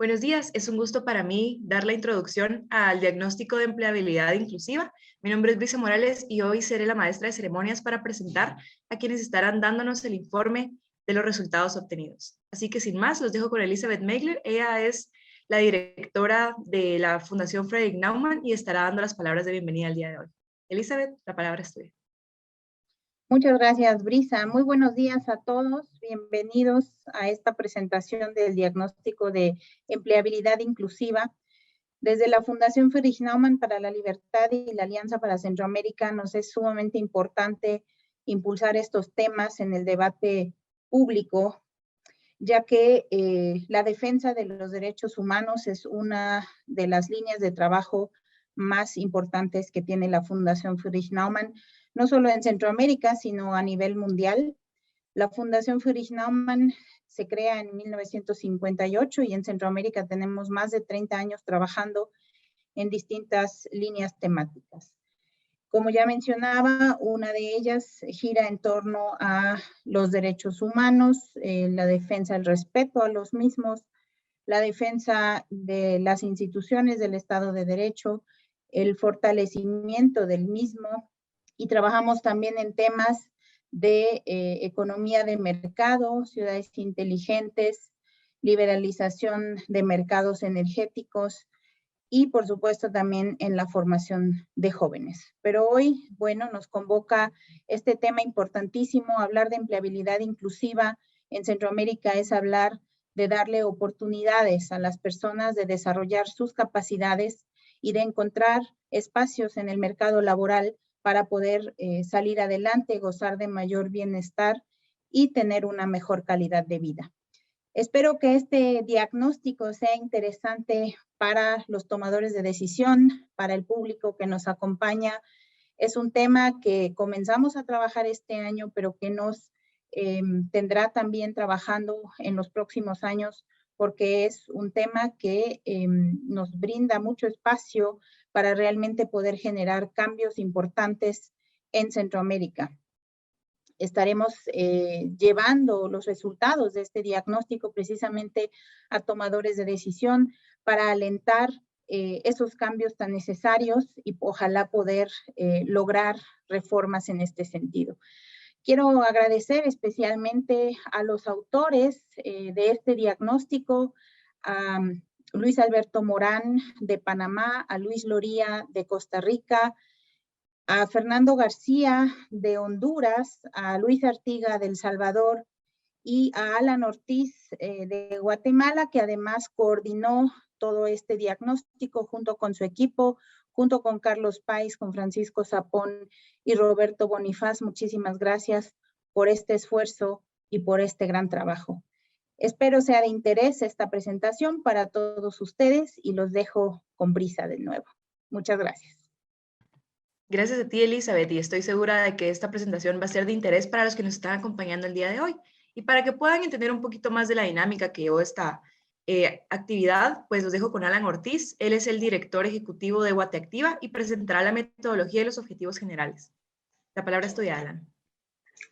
Buenos días, es un gusto para mí dar la introducción al diagnóstico de empleabilidad inclusiva. Mi nombre es Brisa Morales y hoy seré la maestra de ceremonias para presentar a quienes estarán dándonos el informe de los resultados obtenidos. Así que sin más, los dejo con Elizabeth Meigler. Ella es la directora de la Fundación Frederick Naumann y estará dando las palabras de bienvenida al día de hoy. Elizabeth, la palabra es tuya. Muchas gracias, Brisa. Muy buenos días a todos. Bienvenidos a esta presentación del diagnóstico de empleabilidad inclusiva. Desde la Fundación Friedrich Naumann para la Libertad y la Alianza para Centroamérica nos es sumamente importante impulsar estos temas en el debate público, ya que la defensa de los derechos humanos es una de las líneas de trabajo más importantes que tiene la Fundación Friedrich Naumann, no solo en Centroamérica, sino a nivel mundial. La Fundación Friedrich Naumann se crea en 1958 y en Centroamérica tenemos más de 30 años trabajando en distintas líneas temáticas. Como ya mencionaba, una de ellas gira en torno a los derechos humanos, la defensa del respeto a los mismos, la defensa de las instituciones del Estado de Derecho, el fortalecimiento del mismo, y trabajamos también en temas de economía de mercado, ciudades inteligentes, liberalización de mercados energéticos y, por supuesto, también en la formación de jóvenes. Pero hoy, bueno, nos convoca este tema importantísimo. Hablar de empleabilidad inclusiva en Centroamérica es hablar de darle oportunidades a las personas de desarrollar sus capacidades y de encontrar espacios en el mercado laboral para poder salir adelante, gozar de mayor bienestar y tener una mejor calidad de vida. Espero que este diagnóstico sea interesante para los tomadores de decisión, para el público que nos acompaña. Es un tema que comenzamos a trabajar este año, pero que nos tendrá también trabajando en los próximos años, porque es un tema que nos brinda mucho espacio para realmente poder generar cambios importantes en Centroamérica. Estaremos llevando los resultados de este diagnóstico precisamente a tomadores de decisión para alentar esos cambios tan necesarios y ojalá poder lograr reformas en este sentido. Quiero agradecer especialmente a los autores de este diagnóstico, a Luis Alberto Morán de Panamá, a Luis Loría de Costa Rica, a Fernando García de Honduras, a Luis Artiga de El Salvador y a Alan Ortiz de Guatemala, que además coordinó todo este diagnóstico junto con su equipo, junto con Carlos Páez, con Francisco Zapón y Roberto Bonifaz. Muchísimas gracias por este esfuerzo y por este gran trabajo. Espero sea de interés esta presentación para todos ustedes y los dejo con Brisa de nuevo. Muchas gracias. Gracias a ti, Elizabeth, y estoy segura de que esta presentación va a ser de interés para los que nos están acompañando el día de hoy. Y para que puedan entender un poquito más de la dinámica que llevó esta actividad, pues los dejo con Alan Ortiz. Él es el director ejecutivo de Guateactiva y presentará la metodología y los objetivos generales. La palabra es tuya, Alan.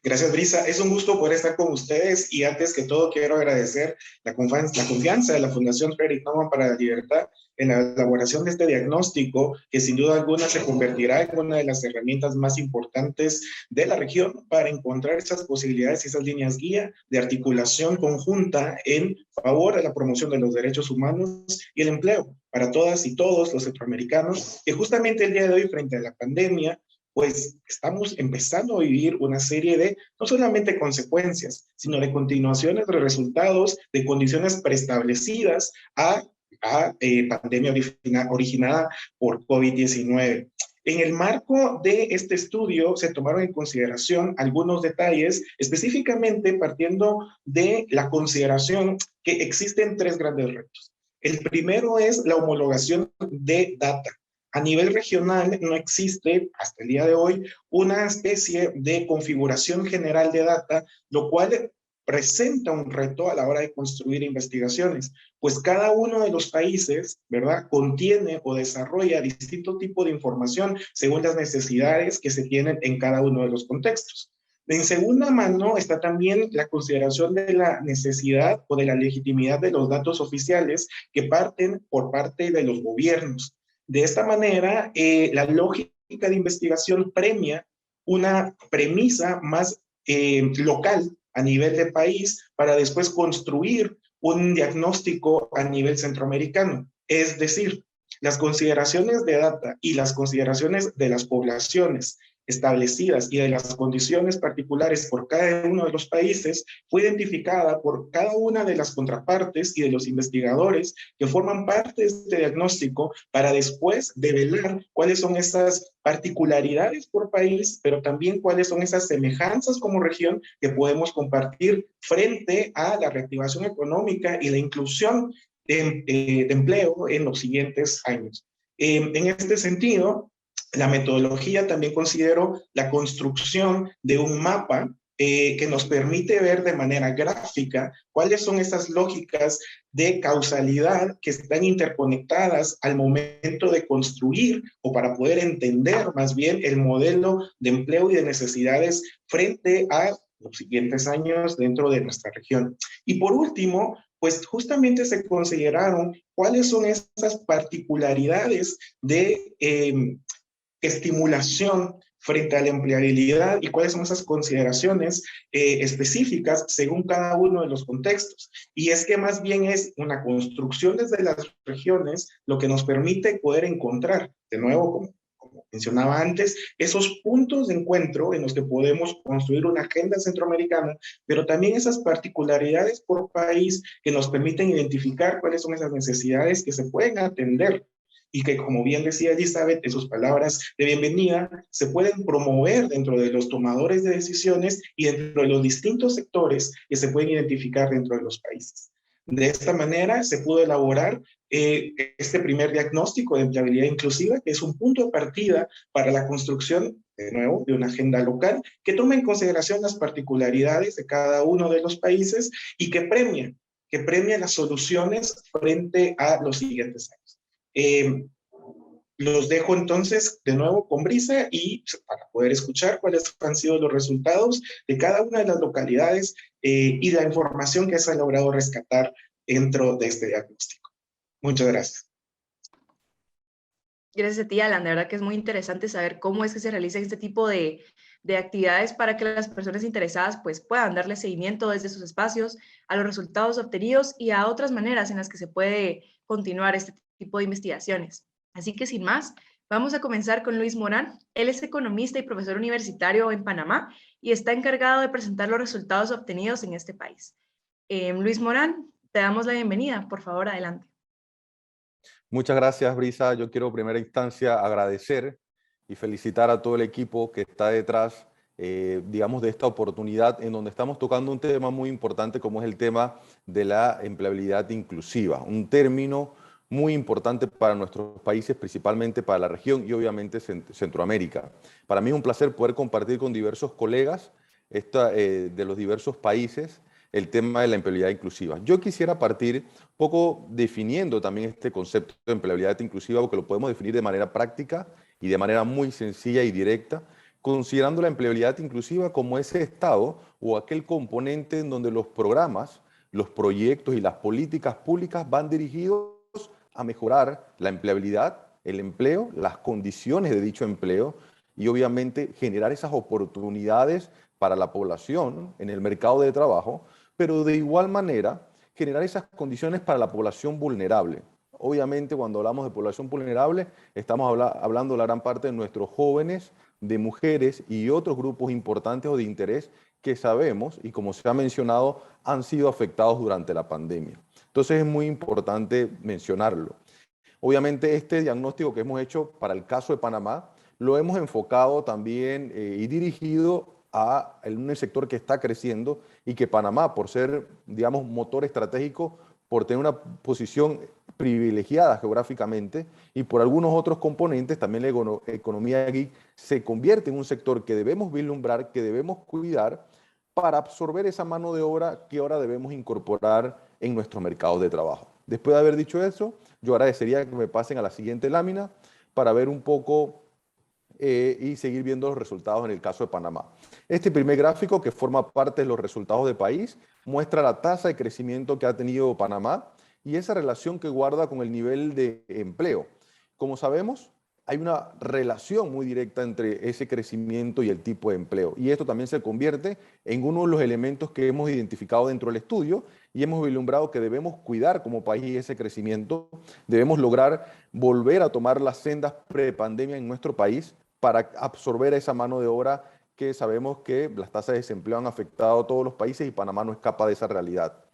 Gracias, Brisa. Es un gusto poder estar con ustedes y antes que todo quiero agradecer la confianza de la Fundación Frederick Naumann para la Libertad en la elaboración de este diagnóstico que sin duda alguna se convertirá en una de las herramientas más importantes de la región para encontrar esas posibilidades y esas líneas guía de articulación conjunta en favor de la promoción de los derechos humanos y el empleo para todas y todos los centroamericanos que justamente el día de hoy frente a la pandemia pues estamos empezando a vivir una serie de, no solamente consecuencias, sino de continuaciones de resultados de condiciones preestablecidas a pandemia originada por COVID-19. En el marco de este estudio se tomaron en consideración algunos detalles, específicamente partiendo de la consideración que existen tres grandes retos. El primero es la homologación de data. A nivel regional no existe hasta el día de hoy una especie de configuración general de data, lo cual presenta un reto a la hora de construir investigaciones, pues cada uno de los países, ¿verdad?, contiene o desarrolla distinto tipo de información según las necesidades que se tienen en cada uno de los contextos. En segunda mano está también la consideración de la necesidad o de la legitimidad de los datos oficiales que parten por parte de los gobiernos. De esta manera, la lógica de investigación premia una premisa más local a nivel de país para después construir un diagnóstico a nivel centroamericano. Es decir, las consideraciones de data y las consideraciones de las poblaciones establecidas y de las condiciones particulares por cada uno de los países fue identificada por cada una de las contrapartes y de los investigadores que forman parte de este diagnóstico para después develar cuáles son esas particularidades por país, pero también cuáles son esas semejanzas como región que podemos compartir frente a la reactivación económica y la inclusión de empleo en los siguientes años. En este sentido, la metodología también considero la construcción de un mapa que nos permite ver de manera gráfica cuáles son esas lógicas de causalidad que están interconectadas al momento de construir o para poder entender más bien el modelo de empleo y de necesidades frente a los siguientes años dentro de nuestra región. Y por último, pues justamente se consideraron cuáles son esas particularidades de estimulación frente a la empleabilidad y cuáles son esas consideraciones específicas según cada uno de los contextos. Y es que más bien es una construcción desde las regiones lo que nos permite poder encontrar, de nuevo, como mencionaba antes, esos puntos de encuentro en los que podemos construir una agenda centroamericana, pero también esas particularidades por país que nos permiten identificar cuáles son esas necesidades que se pueden atender y que, como bien decía Elizabeth en sus palabras de bienvenida, se pueden promover dentro de los tomadores de decisiones y dentro de los distintos sectores que se pueden identificar dentro de los países. De esta manera se pudo elaborar este primer diagnóstico de empleabilidad inclusiva, que es un punto de partida para la construcción, de nuevo, de una agenda local que toma en consideración las particularidades de cada uno de los países y que premia las soluciones frente a los siguientes años. Los dejo entonces de nuevo con Brisa y para poder escuchar cuáles han sido los resultados de cada una de las localidades y la información que se ha logrado rescatar dentro de este diagnóstico. Muchas gracias. Gracias a ti, Alan. De verdad que es muy interesante saber cómo es que se realiza este tipo de actividades para que las personas interesadas pues, puedan darle seguimiento desde sus espacios a los resultados obtenidos y a otras maneras en las que se puede continuar este tipo de investigaciones. Así que sin más, vamos a comenzar con Luis Morán. Él es economista y profesor universitario en Panamá y está encargado de presentar los resultados obtenidos en este país. Luis Morán, te damos la bienvenida. Por favor, adelante. Muchas gracias, Brisa. Yo quiero en primera instancia agradecer y felicitar a todo el equipo que está detrás, digamos, de esta oportunidad en donde estamos tocando un tema muy importante como es el tema de la empleabilidad inclusiva, un término muy importante para nuestros países, principalmente para la región y obviamente Centroamérica. Para mí es un placer poder compartir con diversos colegas de los diversos países el tema de la empleabilidad inclusiva. Yo quisiera partir un poco definiendo también este concepto de empleabilidad inclusiva, porque lo podemos definir de manera práctica y de manera muy sencilla y directa, considerando la empleabilidad inclusiva como ese estado o aquel componente en donde los programas, los proyectos y las políticas públicas van dirigidos a mejorar la empleabilidad, el empleo, las condiciones de dicho empleo y obviamente generar esas oportunidades para la población en el mercado de trabajo, pero de igual manera generar esas condiciones para la población vulnerable. Obviamente cuando hablamos de población vulnerable estamos hablando de la gran parte de nuestros jóvenes, de mujeres y otros grupos importantes o de interés que sabemos y como se ha mencionado han sido afectados durante la pandemia. Entonces es muy importante mencionarlo. Obviamente este diagnóstico que hemos hecho para el caso de Panamá lo hemos enfocado también y dirigido a un sector que está creciendo y que Panamá, por ser, digamos, motor estratégico, por tener una posición privilegiada geográficamente y por algunos otros componentes, también la economía geek se convierte en un sector que debemos vislumbrar, que debemos cuidar para absorber esa mano de obra que ahora debemos incorporar en nuestros mercados de trabajo. Después de haber dicho eso, yo agradecería que me pasen a la siguiente lámina para ver un poco y seguir viendo los resultados en el caso de Panamá. Este primer gráfico, que forma parte de los resultados del país, muestra la tasa de crecimiento que ha tenido Panamá y esa relación que guarda con el nivel de empleo. Como sabemos, hay una relación muy directa entre ese crecimiento y el tipo de empleo. Y esto también se convierte en uno de los elementos que hemos identificado dentro del estudio y hemos vislumbrado que debemos cuidar como país ese crecimiento. Debemos lograr volver a tomar las sendas prepandemia en nuestro país para absorber esa mano de obra que sabemos que las tasas de desempleo han afectado a todos los países y Panamá no escapa de esa realidad.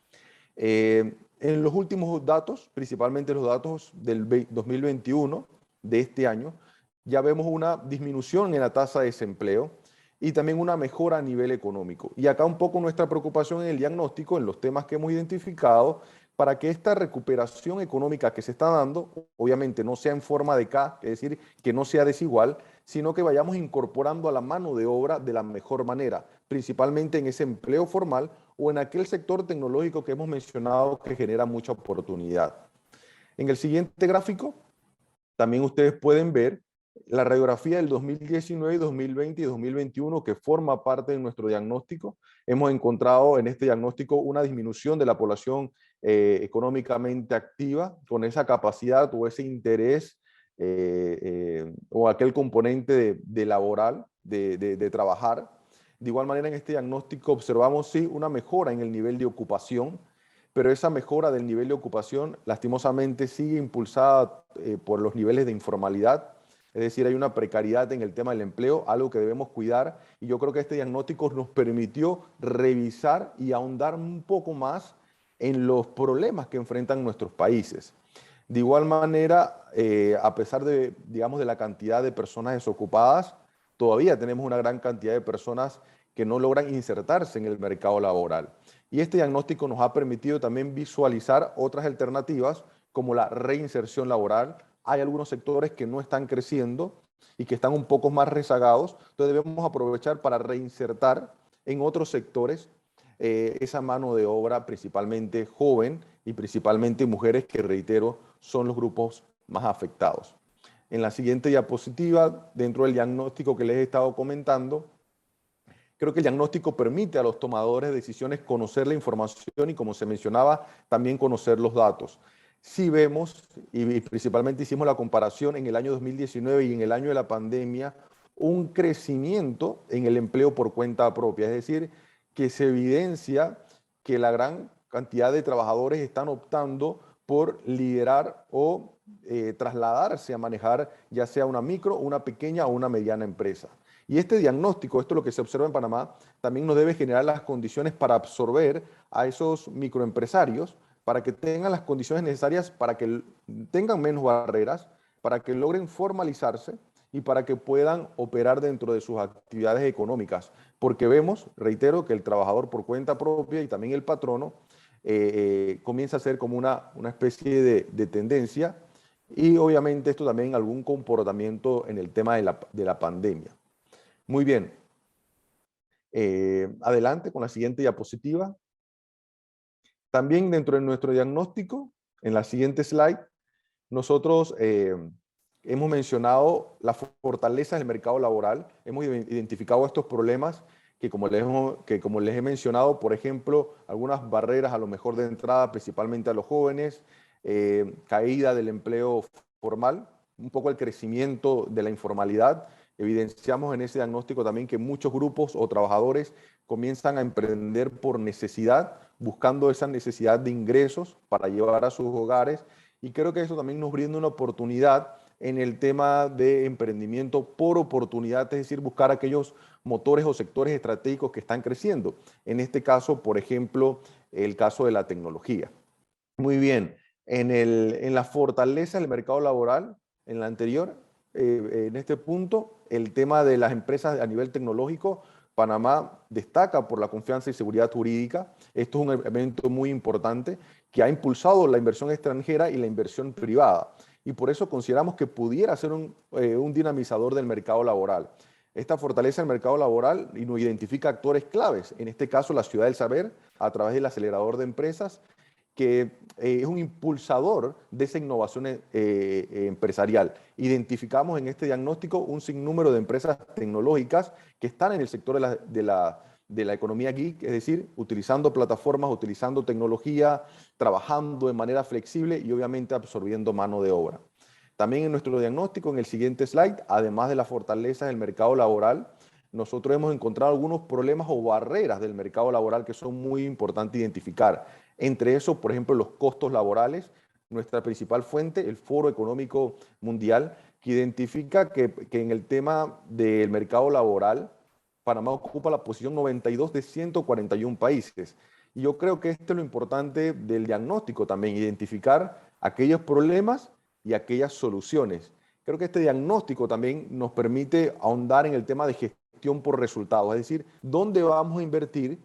En los últimos datos, principalmente los datos del 2021, de este año, ya vemos una disminución en la tasa de desempleo y también una mejora a nivel económico. Y acá un poco nuestra preocupación en el diagnóstico, en los temas que hemos identificado, para que esta recuperación económica que se está dando, obviamente no sea en forma de K, es decir, que no sea desigual, sino que vayamos incorporando a la mano de obra de la mejor manera, principalmente en ese empleo formal o en aquel sector tecnológico que hemos mencionado que genera mucha oportunidad. En el siguiente gráfico, también ustedes pueden ver la radiografía del 2019, 2020 y 2021 que forma parte de nuestro diagnóstico. Hemos encontrado en este diagnóstico una disminución de la población económicamente activa con esa capacidad o ese interés o aquel componente de laboral, de trabajar. De igual manera, en este diagnóstico observamos sí una mejora en el nivel de ocupación, pero esa mejora del nivel de ocupación lastimosamente sigue impulsada por los niveles de informalidad, es decir, hay una precariedad en el tema del empleo, algo que debemos cuidar, y yo creo que este diagnóstico nos permitió revisar y ahondar un poco más en los problemas que enfrentan nuestros países. De igual manera, a pesar de, digamos, de la cantidad de personas desocupadas, todavía tenemos una gran cantidad de personas que no logran insertarse en el mercado laboral. Y este diagnóstico nos ha permitido también visualizar otras alternativas como la reinserción laboral. Hay algunos sectores que no están creciendo y que están un poco más rezagados, entonces debemos aprovechar para reinsertar en otros sectores esa mano de obra principalmente joven y principalmente mujeres que, reitero, son los grupos más afectados. En la siguiente diapositiva, dentro del diagnóstico que les he estado comentando, creo que el diagnóstico permite a los tomadores de decisiones conocer la información y, como se mencionaba, también conocer los datos. Si vemos, y principalmente hicimos la comparación en el año 2019 y en el año de la pandemia, un crecimiento en el empleo por cuenta propia, es decir, que se evidencia que la gran cantidad de trabajadores están optando por liderar o trasladarse a manejar ya sea una micro, una pequeña o una mediana empresa. Y este diagnóstico, esto es lo que se observa en Panamá, también nos debe generar las condiciones para absorber a esos microempresarios, para que tengan las condiciones necesarias, para que tengan menos barreras, para que logren formalizarse y para que puedan operar dentro de sus actividades económicas. Porque vemos, reitero, que el trabajador por cuenta propia y también el patrono comienza a ser como una especie de tendencia, y obviamente esto también algún comportamiento en el tema de la pandemia. Muy bien. Adelante con la siguiente diapositiva. También dentro de nuestro diagnóstico, en la siguiente slide, nosotros hemos mencionado las fortalezas del mercado laboral, hemos identificado estos problemas que como les he mencionado, por ejemplo, algunas barreras a lo mejor de entrada, principalmente a los jóvenes, caída del empleo formal, un poco el crecimiento de la informalidad. Evidenciamos en ese diagnóstico también que muchos grupos o trabajadores comienzan a emprender por necesidad, buscando esa necesidad de ingresos para llevar a sus hogares, y creo que eso también nos brinda una oportunidad en el tema de emprendimiento por oportunidad, es decir, buscar aquellos motores o sectores estratégicos que están creciendo. En este caso, por ejemplo, el caso de la tecnología. Muy bien, en la fortaleza del mercado laboral, en la anterior, en este punto, el tema de las empresas a nivel tecnológico, Panamá destaca por la confianza y seguridad jurídica. Esto es un elemento muy importante que ha impulsado la inversión extranjera y la inversión privada. Y por eso consideramos que pudiera ser un dinamizador del mercado laboral. Esta fortaleza del mercado laboral y nos identifica actores claves, en este caso la Ciudad del Saber, a través del acelerador de empresas, que es un impulsador de esa innovación empresarial. Identificamos en este diagnóstico un sinnúmero de empresas tecnológicas que están en el sector de la economía geek, es decir, utilizando plataformas, utilizando tecnología, trabajando de manera flexible y obviamente absorbiendo mano de obra. También en nuestro diagnóstico, en el siguiente slide, además de las fortalezas del mercado laboral, nosotros hemos encontrado algunos problemas o barreras del mercado laboral que son muy importantes identificar. Entre esos, por ejemplo, los costos laborales, nuestra principal fuente, el Foro Económico Mundial, que identifica que en el tema del mercado laboral, Panamá ocupa la posición 92 de 141 países. Y yo creo que esto es lo importante del diagnóstico también, identificar aquellos problemas y aquellas soluciones. Creo que este diagnóstico también nos permite ahondar en el tema de gestión por resultados, es decir, dónde vamos a invertir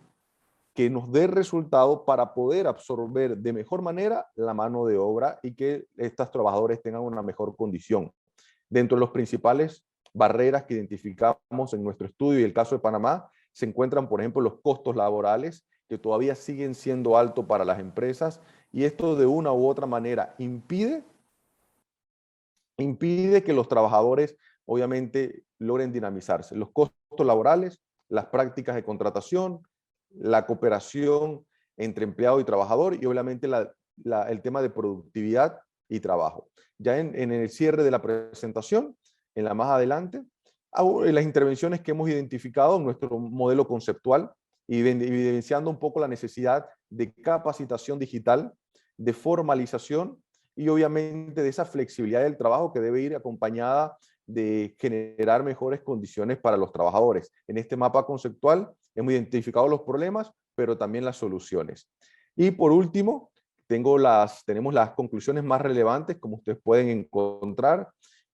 que nos dé resultado para poder absorber de mejor manera la mano de obra y que estos trabajadores tengan una mejor condición. Dentro de las principales barreras que identificamos en nuestro estudio y el caso de Panamá, se encuentran, por ejemplo, los costos laborales, que todavía siguen siendo altos para las empresas, y esto de una u otra manera impide que los trabajadores obviamente logren dinamizarse. Los costos laborales, las prácticas de contratación, la cooperación entre empleado y trabajador y obviamente el tema de productividad y trabajo. Ya en el cierre de la presentación, en la más adelante, hago las intervenciones que hemos identificado en nuestro modelo conceptual, evidenciando un poco la necesidad de capacitación digital, de formalización y obviamente de esa flexibilidad del trabajo que debe ir acompañada de generar mejores condiciones para los trabajadores. En este mapa conceptual hemos identificado los problemas, pero también las soluciones. Y por último, tenemos las conclusiones más relevantes, como ustedes pueden encontrar.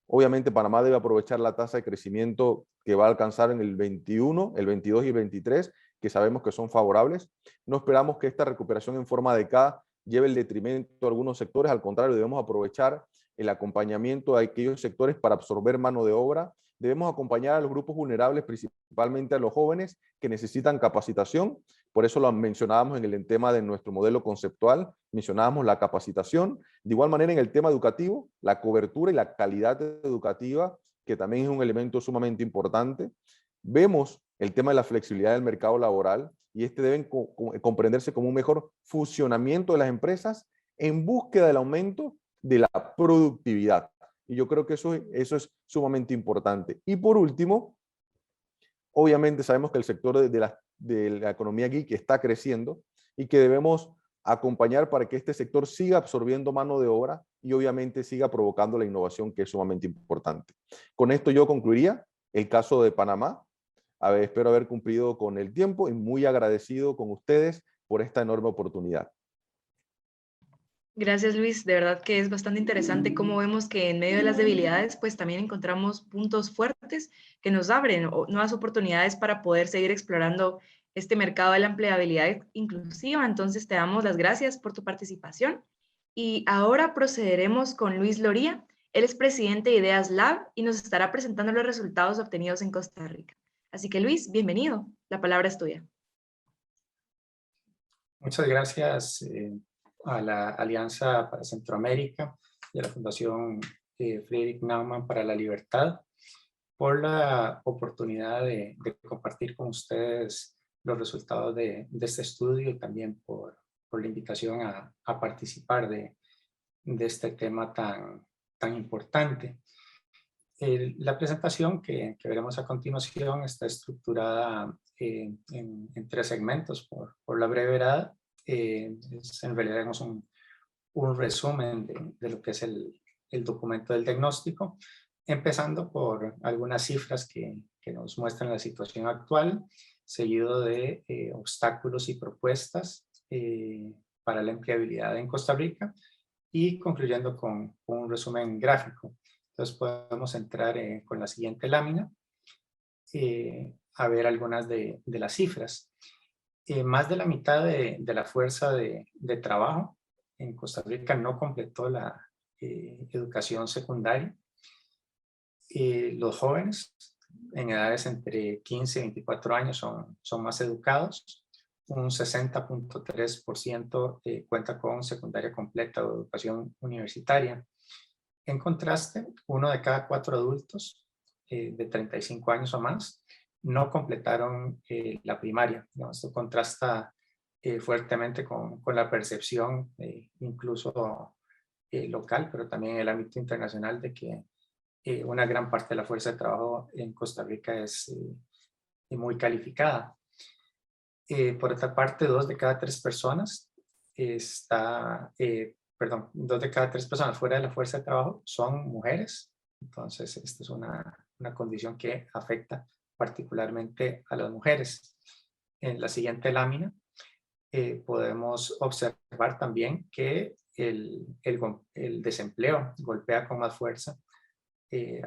Obviamente Panamá debe aprovechar la tasa de crecimiento que va a alcanzar en el 21, el 22 y el 23, que sabemos que son favorables. No esperamos que esta recuperación en forma de K lleve el detrimento a algunos sectores, al contrario, debemos aprovechar el acompañamiento de aquellos sectores para absorber mano de obra. Debemos acompañar a los grupos vulnerables, principalmente a los jóvenes que necesitan capacitación. Por eso lo mencionábamos en el tema de nuestro modelo conceptual, mencionábamos la capacitación. De igual manera en el tema educativo, la cobertura y la calidad educativa, que también es un elemento sumamente importante. Vemos el tema de la flexibilidad del mercado laboral y deben comprenderse como un mejor funcionamiento de las empresas en búsqueda del aumento de la productividad. Y yo creo que eso es sumamente importante. Y por último, obviamente sabemos que el sector de la economía geek está creciendo y que debemos acompañar para que este sector siga absorbiendo mano de obra y obviamente siga provocando la innovación, que es sumamente importante. Con esto yo concluiría el caso de Panamá. Espero haber cumplido con el tiempo y muy agradecido con ustedes por esta enorme oportunidad. Gracias, Luis. De verdad que es bastante interesante cómo vemos que en medio de las debilidades, pues también encontramos puntos fuertes que nos abren nuevas oportunidades para poder seguir explorando este mercado de la empleabilidad inclusiva. Entonces, te damos las gracias por tu participación. Y ahora procederemos con Luis Loría. Él es presidente de Ideas Lab y nos estará presentando los resultados obtenidos en Costa Rica. Así que, Luis, bienvenido. La palabra es tuya. Muchas gracias a la Alianza para Centroamérica y a la Fundación Friedrich Naumann para la Libertad por la oportunidad de compartir con ustedes los resultados de este estudio y también por la invitación a participar de este tema tan importante. La presentación que veremos a continuación está estructurada en 3 segmentos por la brevedad. En realidad tenemos un resumen de lo que es el documento del diagnóstico, empezando por algunas cifras que nos muestran la situación actual, seguido de obstáculos y propuestas para la empleabilidad en Costa Rica y concluyendo con un resumen gráfico. Entonces podemos entrar con la siguiente lámina a ver algunas de las cifras. Más de la mitad de la fuerza de trabajo en Costa Rica no completó la educación secundaria. Los jóvenes en edades entre 15 y 24 años son más educados. un 60.3% cuenta con secundaria completa o educación universitaria. En contraste, 1 de cada 4 adultos de 35 años o más no completaron la primaria. ¿No? Esto contrasta fuertemente con la percepción, incluso local, pero también en el ámbito internacional, de que una gran parte de la fuerza de trabajo en Costa Rica es muy calificada. Por otra parte, 2 de cada 3 personas 2 de cada 3 personas fuera de la fuerza de trabajo son mujeres. Entonces, esta es una condición que afecta particularmente a las mujeres. En la siguiente lámina podemos observar también que el desempleo golpea con más fuerza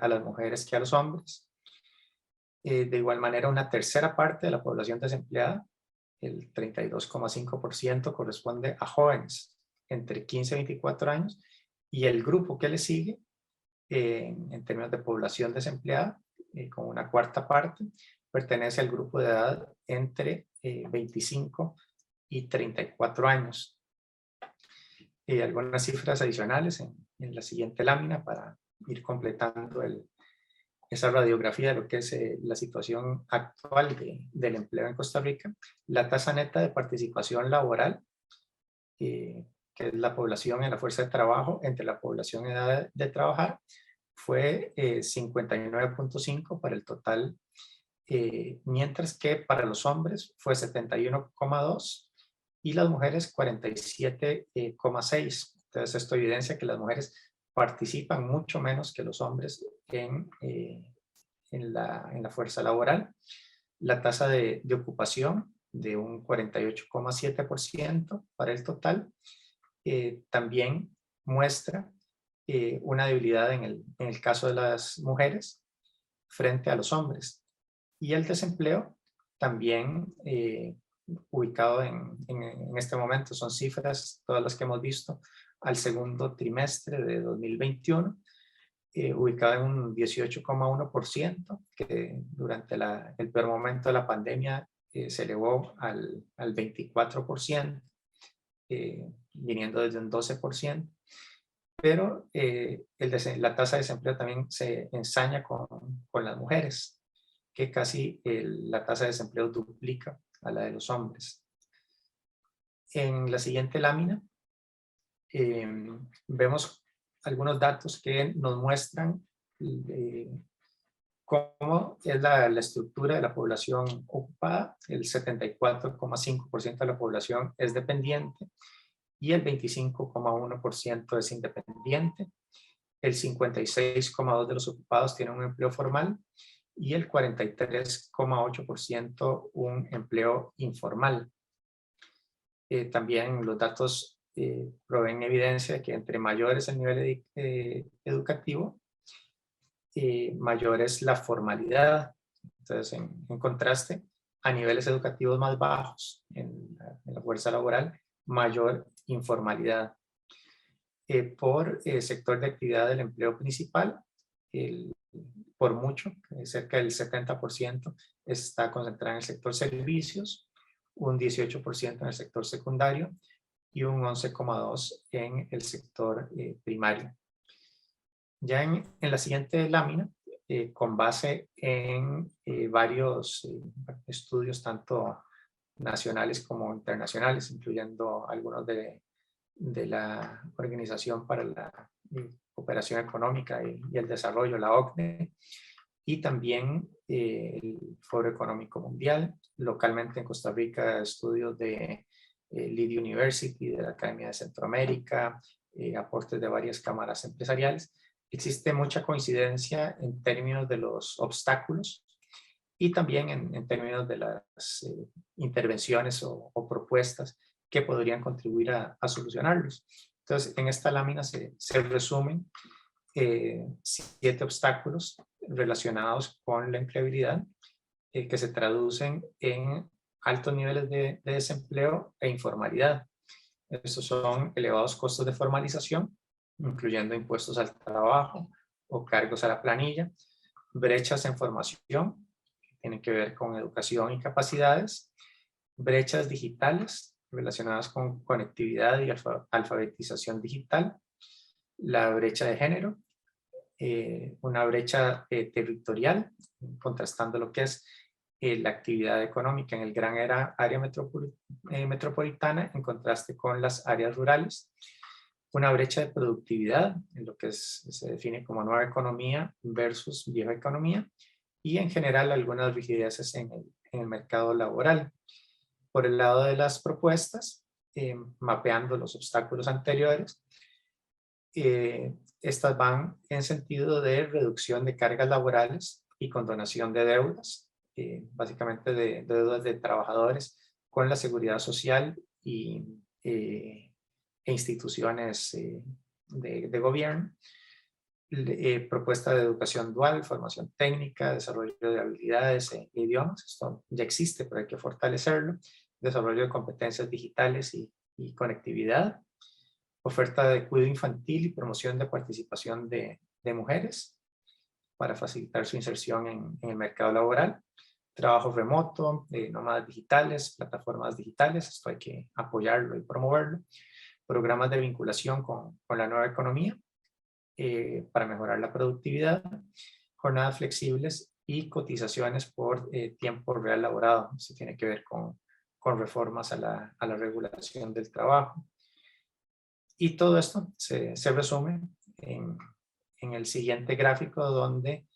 a las mujeres que a los hombres. De igual manera, una tercera parte de la población desempleada, el 32,5%, corresponde a jóvenes entre 15 y 24 años, y el grupo que le sigue en términos de población desempleada, con una cuarta parte, pertenece al grupo de edad entre 25 y 34 años. Algunas cifras adicionales en la siguiente lámina para ir completando esa radiografía de lo que es la situación actual del empleo en Costa Rica. La tasa neta de participación laboral, que es la población en la fuerza de trabajo entre la población en edad de trabajar, fue 59.5 para el total, mientras que para los hombres fue 71,2 y las mujeres 47,6. Entonces esto evidencia que las mujeres participan mucho menos que los hombres en la fuerza laboral. La tasa de ocupación de un 48,7% para el total también muestra una debilidad en el caso de las mujeres frente a los hombres. Y el desempleo también ubicado en este momento, son cifras todas las que hemos visto al segundo trimestre de 2021, ubicado en un 18,1%, que durante el peor momento de la pandemia se elevó al 24%, viniendo desde un 12%, pero la tasa de desempleo también se ensaña con las mujeres, que casi la tasa de desempleo duplica a la de los hombres. En la siguiente lámina vemos algunos datos que nos muestran cómo es la estructura de la población ocupada. El 74,5% de la población es dependiente y el 25,1% es independiente. El 56,2% de los ocupados tienen un empleo formal y el 43,8% un empleo informal. También los datos proveen evidencia de que entre mayor es el nivel educativo, mayor es la formalidad. Entonces, en contraste, a niveles educativos más bajos en la fuerza laboral, mayor informalidad. Por sector de actividad del empleo principal, por mucho, cerca del 70% está concentrado en el sector servicios, un 18% en el sector secundario y un 11,2% en el sector primario. Ya en la siguiente lámina, con base en varios estudios tanto nacionales como internacionales, incluyendo algunos de la Organización para la Cooperación Económica y el Desarrollo, la OCDE, y también el Foro Económico Mundial, localmente en Costa Rica, estudios de Lead University, de la Academia de Centroamérica, aportes de varias cámaras empresariales. Existe mucha coincidencia en términos de los obstáculos y también en términos de las intervenciones o propuestas que podrían contribuir a solucionarlos. Entonces, en esta lámina se resumen 7 obstáculos relacionados con la empleabilidad que se traducen en altos niveles de desempleo e informalidad. Estos son elevados costos de formalización, incluyendo impuestos al trabajo o cargos a la planilla, brechas en formación, que tienen que ver con educación y capacidades, brechas digitales relacionadas con conectividad y alfabetización digital, la brecha de género, una brecha territorial, contrastando lo que es la actividad económica en el gran área metropolitana en contraste con las áreas rurales, una brecha de productividad en lo que se define como nueva economía versus vieja economía, y en general algunas rigideces en el mercado laboral. Por el lado de las propuestas, mapeando los obstáculos anteriores, estas van en sentido de reducción de cargas laborales y condonación de deudas, básicamente de deudas de trabajadores con la seguridad social e instituciones de gobierno. Propuesta de educación dual, formación técnica, desarrollo de habilidades e idiomas. Esto ya existe, pero hay que fortalecerlo. Desarrollo de competencias digitales y conectividad. Oferta de cuidado infantil y promoción de participación de mujeres para facilitar su inserción en el mercado laboral. Trabajo remoto, nómadas digitales, plataformas digitales. Esto hay que apoyarlo y promoverlo. Programas de vinculación con la nueva economía para mejorar la productividad, jornadas flexibles y cotizaciones por tiempo real laborado. Eso tiene que ver con reformas a la regulación del trabajo. Y todo esto se resume en el siguiente gráfico, donde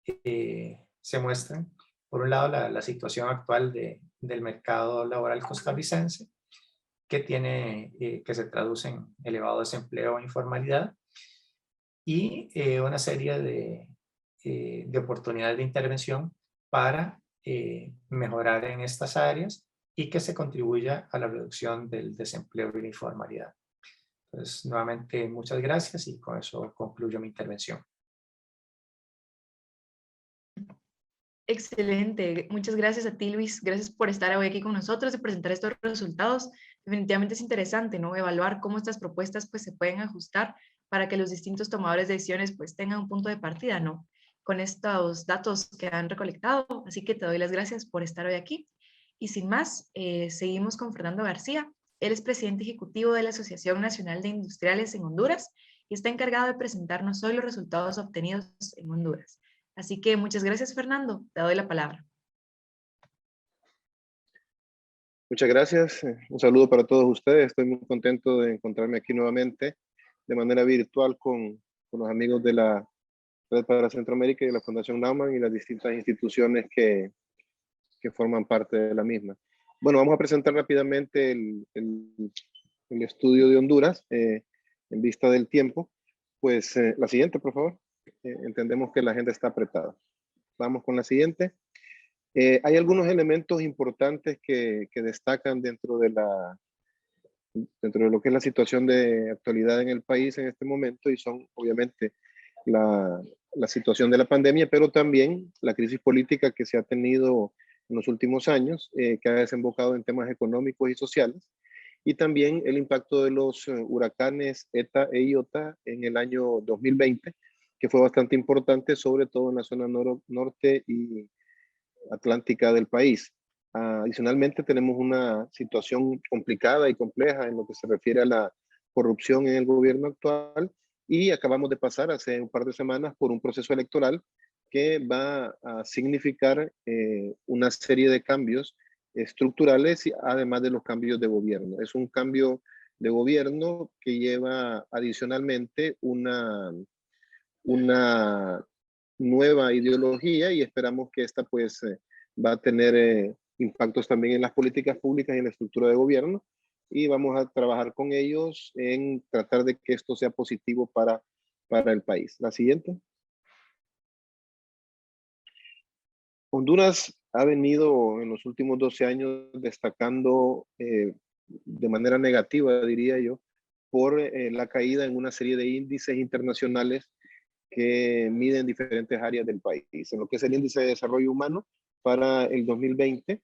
se muestran, por un lado, la situación actual del mercado laboral costarricense, que se traduce en elevado desempleo e informalidad, y una serie de oportunidades de intervención para mejorar en estas áreas y que se contribuya a la reducción del desempleo y la informalidad. Entonces, nuevamente, muchas gracias y con eso concluyo mi intervención. Excelente, muchas gracias a ti, Luis. Gracias por estar hoy aquí con nosotros y presentar estos resultados. Definitivamente es interesante, ¿no? Evaluar cómo estas propuestas pues se pueden ajustar para que los distintos tomadores de decisiones pues tengan un punto de partida, ¿no? Con estos datos que han recolectado. Así que te doy las gracias por estar hoy aquí. Y sin más, seguimos con Fernando García. Él es presidente ejecutivo de la Asociación Nacional de Industriales en Honduras y está encargado de presentarnos hoy los resultados obtenidos en Honduras. Así que muchas gracias, Fernando. Te doy la palabra. Muchas gracias. Un saludo para todos ustedes. Estoy muy contento de encontrarme aquí nuevamente de manera virtual con los amigos de la Red para Centroamérica y de la Fundación Naumann y las distintas instituciones que forman parte de la misma. Bueno, vamos a presentar rápidamente el estudio de Honduras en vista del tiempo. Pues la siguiente, por favor. Entendemos que la agenda está apretada. Vamos con la siguiente. Hay algunos elementos importantes que destacan dentro de lo que es la situación de actualidad en el país en este momento, y son obviamente la situación de la pandemia, pero también la crisis política que se ha tenido en los últimos años, que ha desembocado en temas económicos y sociales, y también el impacto de los huracanes ETA e IOTA en el año 2020, que fue bastante importante, sobre todo en la zona norte y atlántica del país. Adicionalmente, tenemos una situación complicada y compleja en lo que se refiere a la corrupción en el gobierno actual, y acabamos de pasar hace un par de semanas por un proceso electoral que va a significar una serie de cambios estructurales, además de los cambios de gobierno. Es un cambio de gobierno que lleva adicionalmente una nueva ideología, y esperamos que esta pues va a tener impactos también en las políticas públicas y en la estructura de gobierno, y vamos a trabajar con ellos en tratar de que esto sea positivo para el país. La siguiente. Honduras ha venido en los últimos 12 años destacando de manera negativa, diría yo, por la caída en una serie de índices internacionales que miden diferentes áreas del país. En lo que es el índice de desarrollo humano, para el 2020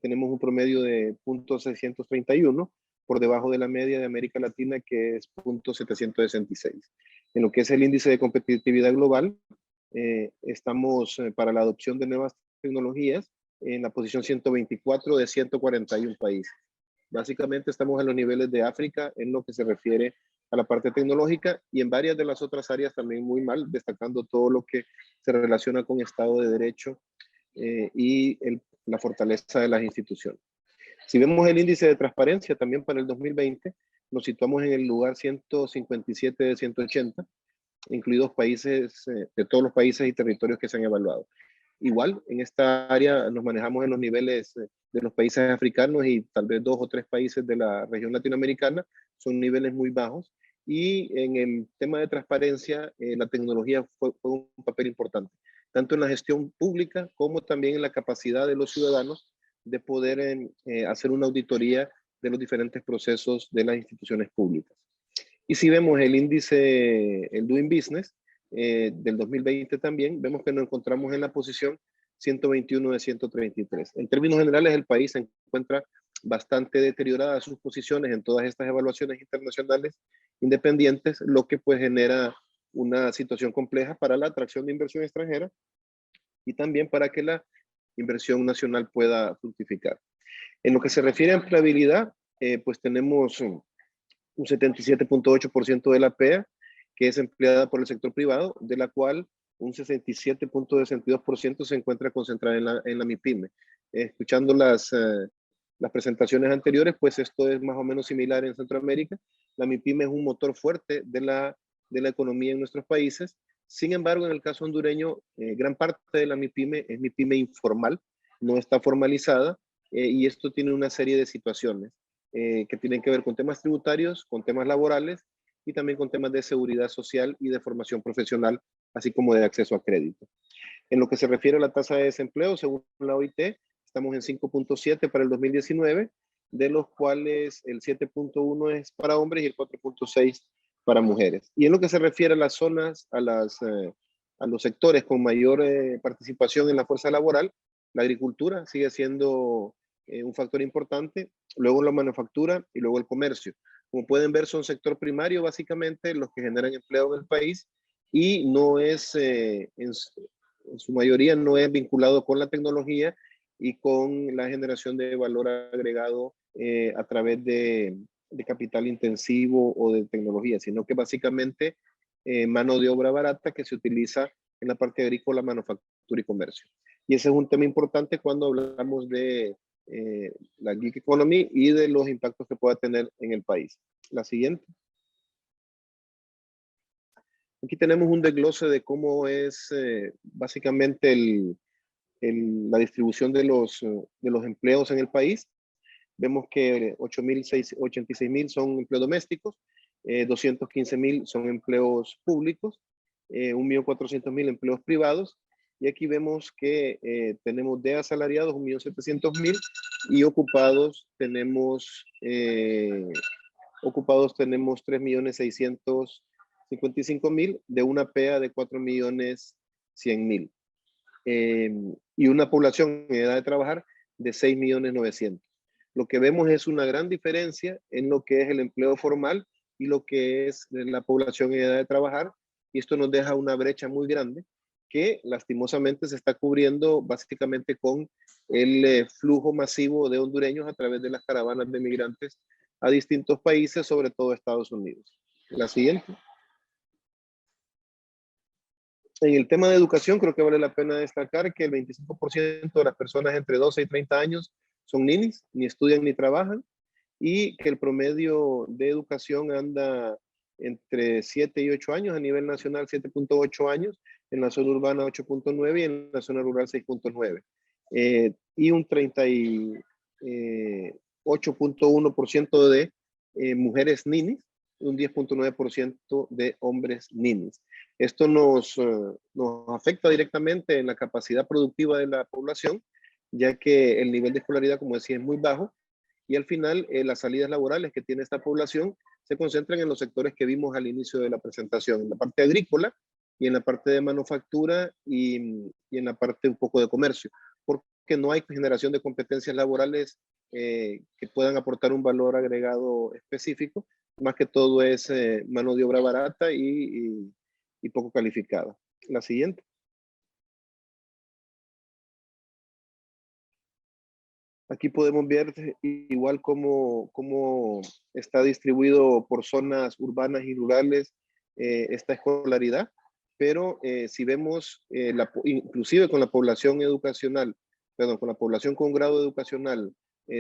tenemos un promedio de 0.631, por debajo de la media de América Latina, que es 0.766. En lo que es el índice de competitividad global, estamos para la adopción de nuevas tecnologías en la posición 124 de 141 países. Básicamente estamos en los niveles de África en lo que se refiere a la parte tecnológica y en varias de las otras áreas también muy mal, destacando todo lo que se relaciona con Estado de Derecho y la fortaleza de las instituciones. Si vemos el índice de transparencia también para el 2020, nos situamos en el lugar 157 de 180, incluidos países de todos los países y territorios que se han evaluado. Igual, en esta área nos manejamos en los niveles de los países africanos y tal vez 2 o 3 países de la región latinoamericana, son niveles muy bajos. Y en el tema de transparencia, la tecnología fue un papel importante, tanto en la gestión pública como también en la capacidad de los ciudadanos de poder hacer una auditoría de los diferentes procesos de las instituciones públicas. Y si vemos el índice, el Doing Business, del 2020 también, vemos que nos encontramos en la posición 121 de 133. En términos generales, el país se encuentra bastante deteriorada sus posiciones en todas estas evaluaciones internacionales independientes, lo que pues genera una situación compleja para la atracción de inversión extranjera y también para que la inversión nacional pueda fructificar. En lo que se refiere a empleabilidad, pues tenemos un 77.8% de la PEA que es empleada por el sector privado, de la cual un 67.62% se encuentra concentrada en la MIPYME. Escuchando las presentaciones anteriores, pues esto es más o menos similar en Centroamérica. La MIPYME es un motor fuerte de la economía en nuestros países. Sin embargo, en el caso hondureño, gran parte de la MIPYME es MIPYME informal, no está formalizada, y esto tiene una serie de situaciones que tienen que ver con temas tributarios, con temas laborales y también con temas de seguridad social y de formación profesional, así como de acceso a crédito. En lo que se refiere a la tasa de desempleo, según la OIT, estamos en 5.7 para el 2019, de los cuales el 7.1 es para hombres y el 4.6 para mujeres. Y en lo que se refiere a las zonas, a los sectores con mayor participación en la fuerza laboral, la agricultura sigue siendo un factor importante, luego la manufactura y luego el comercio. Como pueden ver, son sector primario básicamente los que generan empleo en el país y no es, en su mayoría no es vinculado con la tecnología y con la generación de valor agregado a través de capital intensivo o de tecnología, sino que básicamente mano de obra barata que se utiliza en la parte agrícola, manufactura y comercio. Y ese es un tema importante cuando hablamos de la gig economy y de los impactos que pueda tener en el país. La siguiente. Aquí tenemos un desglose de cómo es básicamente la distribución de los empleos en el país. Vemos que 86.000 son empleos domésticos, 215.000 son empleos públicos, 1.400.000 empleos privados. Y aquí vemos que tenemos de asalariados 1.700.000 y ocupados tenemos 3.655.000 de una PEA de 4.100.000 y una población en edad de trabajar de 6.900.000. Lo que vemos es una gran diferencia en lo que es el empleo formal y lo que es la población en edad de trabajar, y esto nos deja una brecha muy grande que lastimosamente se está cubriendo básicamente con el flujo masivo de hondureños a través de las caravanas de migrantes a distintos países, sobre todo Estados Unidos. La siguiente. En el tema de educación, creo que vale la pena destacar que el 25% de las personas entre 12 y 30 años son ninis, ni estudian ni trabajan, y que el promedio de educación anda entre 7 y 8 años, a nivel nacional 7.8 años, en la zona urbana 8.9 y en la zona rural 6.9. Y un 38.1% de mujeres ninis, un 10.9% de hombres ninis. Esto nos afecta directamente en la capacidad productiva de la población, ya que el nivel de escolaridad, como decía, es muy bajo, y al final las salidas laborales que tiene esta población se concentran en los sectores que vimos al inicio de la presentación, en la parte agrícola y en la parte de manufactura y en la parte un poco de comercio, porque no hay generación de competencias laborales que puedan aportar un valor agregado específico, más que todo es mano de obra barata y poco calificada. La siguiente. Aquí podemos ver igual cómo está distribuido por zonas urbanas y rurales esta escolaridad, pero si vemos, inclusive con la población educacional, perdón, con la población con grado educacional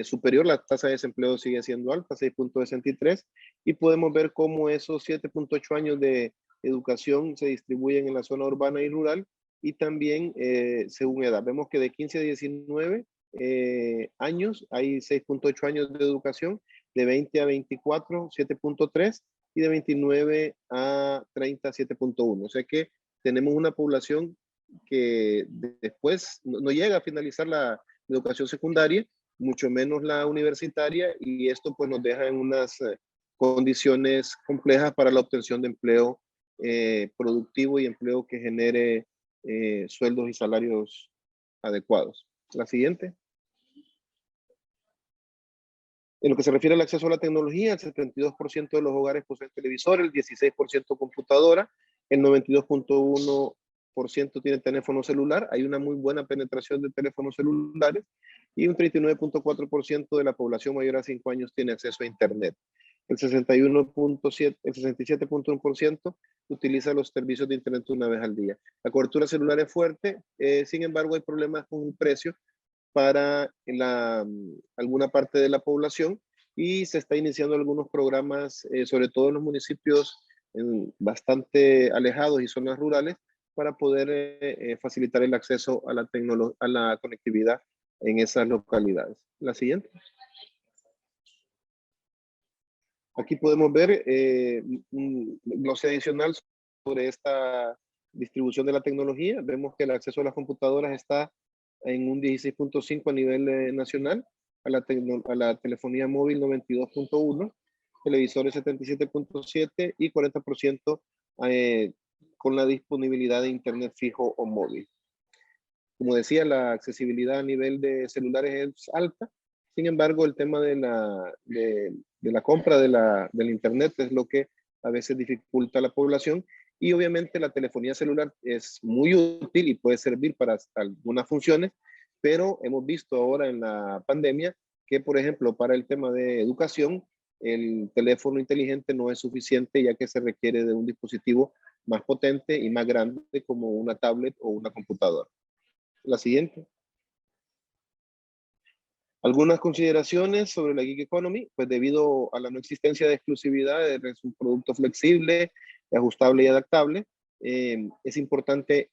superior, la tasa de desempleo sigue siendo alta, 6.63, y podemos ver cómo esos 7.8 años de educación se distribuyen en la zona urbana y rural, y también según edad. Vemos que de 15 a 19 años hay 6.8 años de educación, de 20 a 24, 7.3, y de 29 a 30, 7.1. O sea que tenemos una población que después no llega a finalizar la educación secundaria, mucho menos la universitaria, y esto pues nos deja en unas condiciones complejas para la obtención de empleo productivo y empleo que genere sueldos y salarios adecuados. La siguiente. En lo que se refiere al acceso a la tecnología, el 72% de los hogares poseen televisor, el 16% computadora, el 92.1% tiene teléfono celular. Hay una muy buena penetración de teléfonos celulares y un 39.4% de la población mayor a 5 años tiene acceso a Internet. El 67.1% utiliza los servicios de Internet una vez al día. La cobertura celular es fuerte, sin embargo hay problemas con el precio para alguna parte de la población, y se está iniciando algunos programas, sobre todo en los municipios bastante alejados y zonas rurales, para poder facilitar el acceso a la conectividad en esas localidades. La siguiente. Aquí podemos ver un glosario adicional sobre esta distribución de la tecnología. Vemos que el acceso a las computadoras está en un 16.5 a nivel nacional, a la telefonía móvil 92.1, televisores 77.7 y 40% con la disponibilidad de internet fijo o móvil. Como decía, la accesibilidad a nivel de celulares es alta. Sin embargo, el tema de la compra del internet es lo que a veces dificulta a la población. Y obviamente la telefonía celular es muy útil y puede servir para algunas funciones, pero hemos visto ahora en la pandemia que, por ejemplo, para el tema de educación, el teléfono inteligente no es suficiente, ya que se requiere de un dispositivo más potente y más grande, como una tablet o una computadora. La siguiente. Algunas consideraciones sobre la gig economy, pues debido a la no existencia de exclusividad, es un producto flexible, ajustable y adaptable. Es importante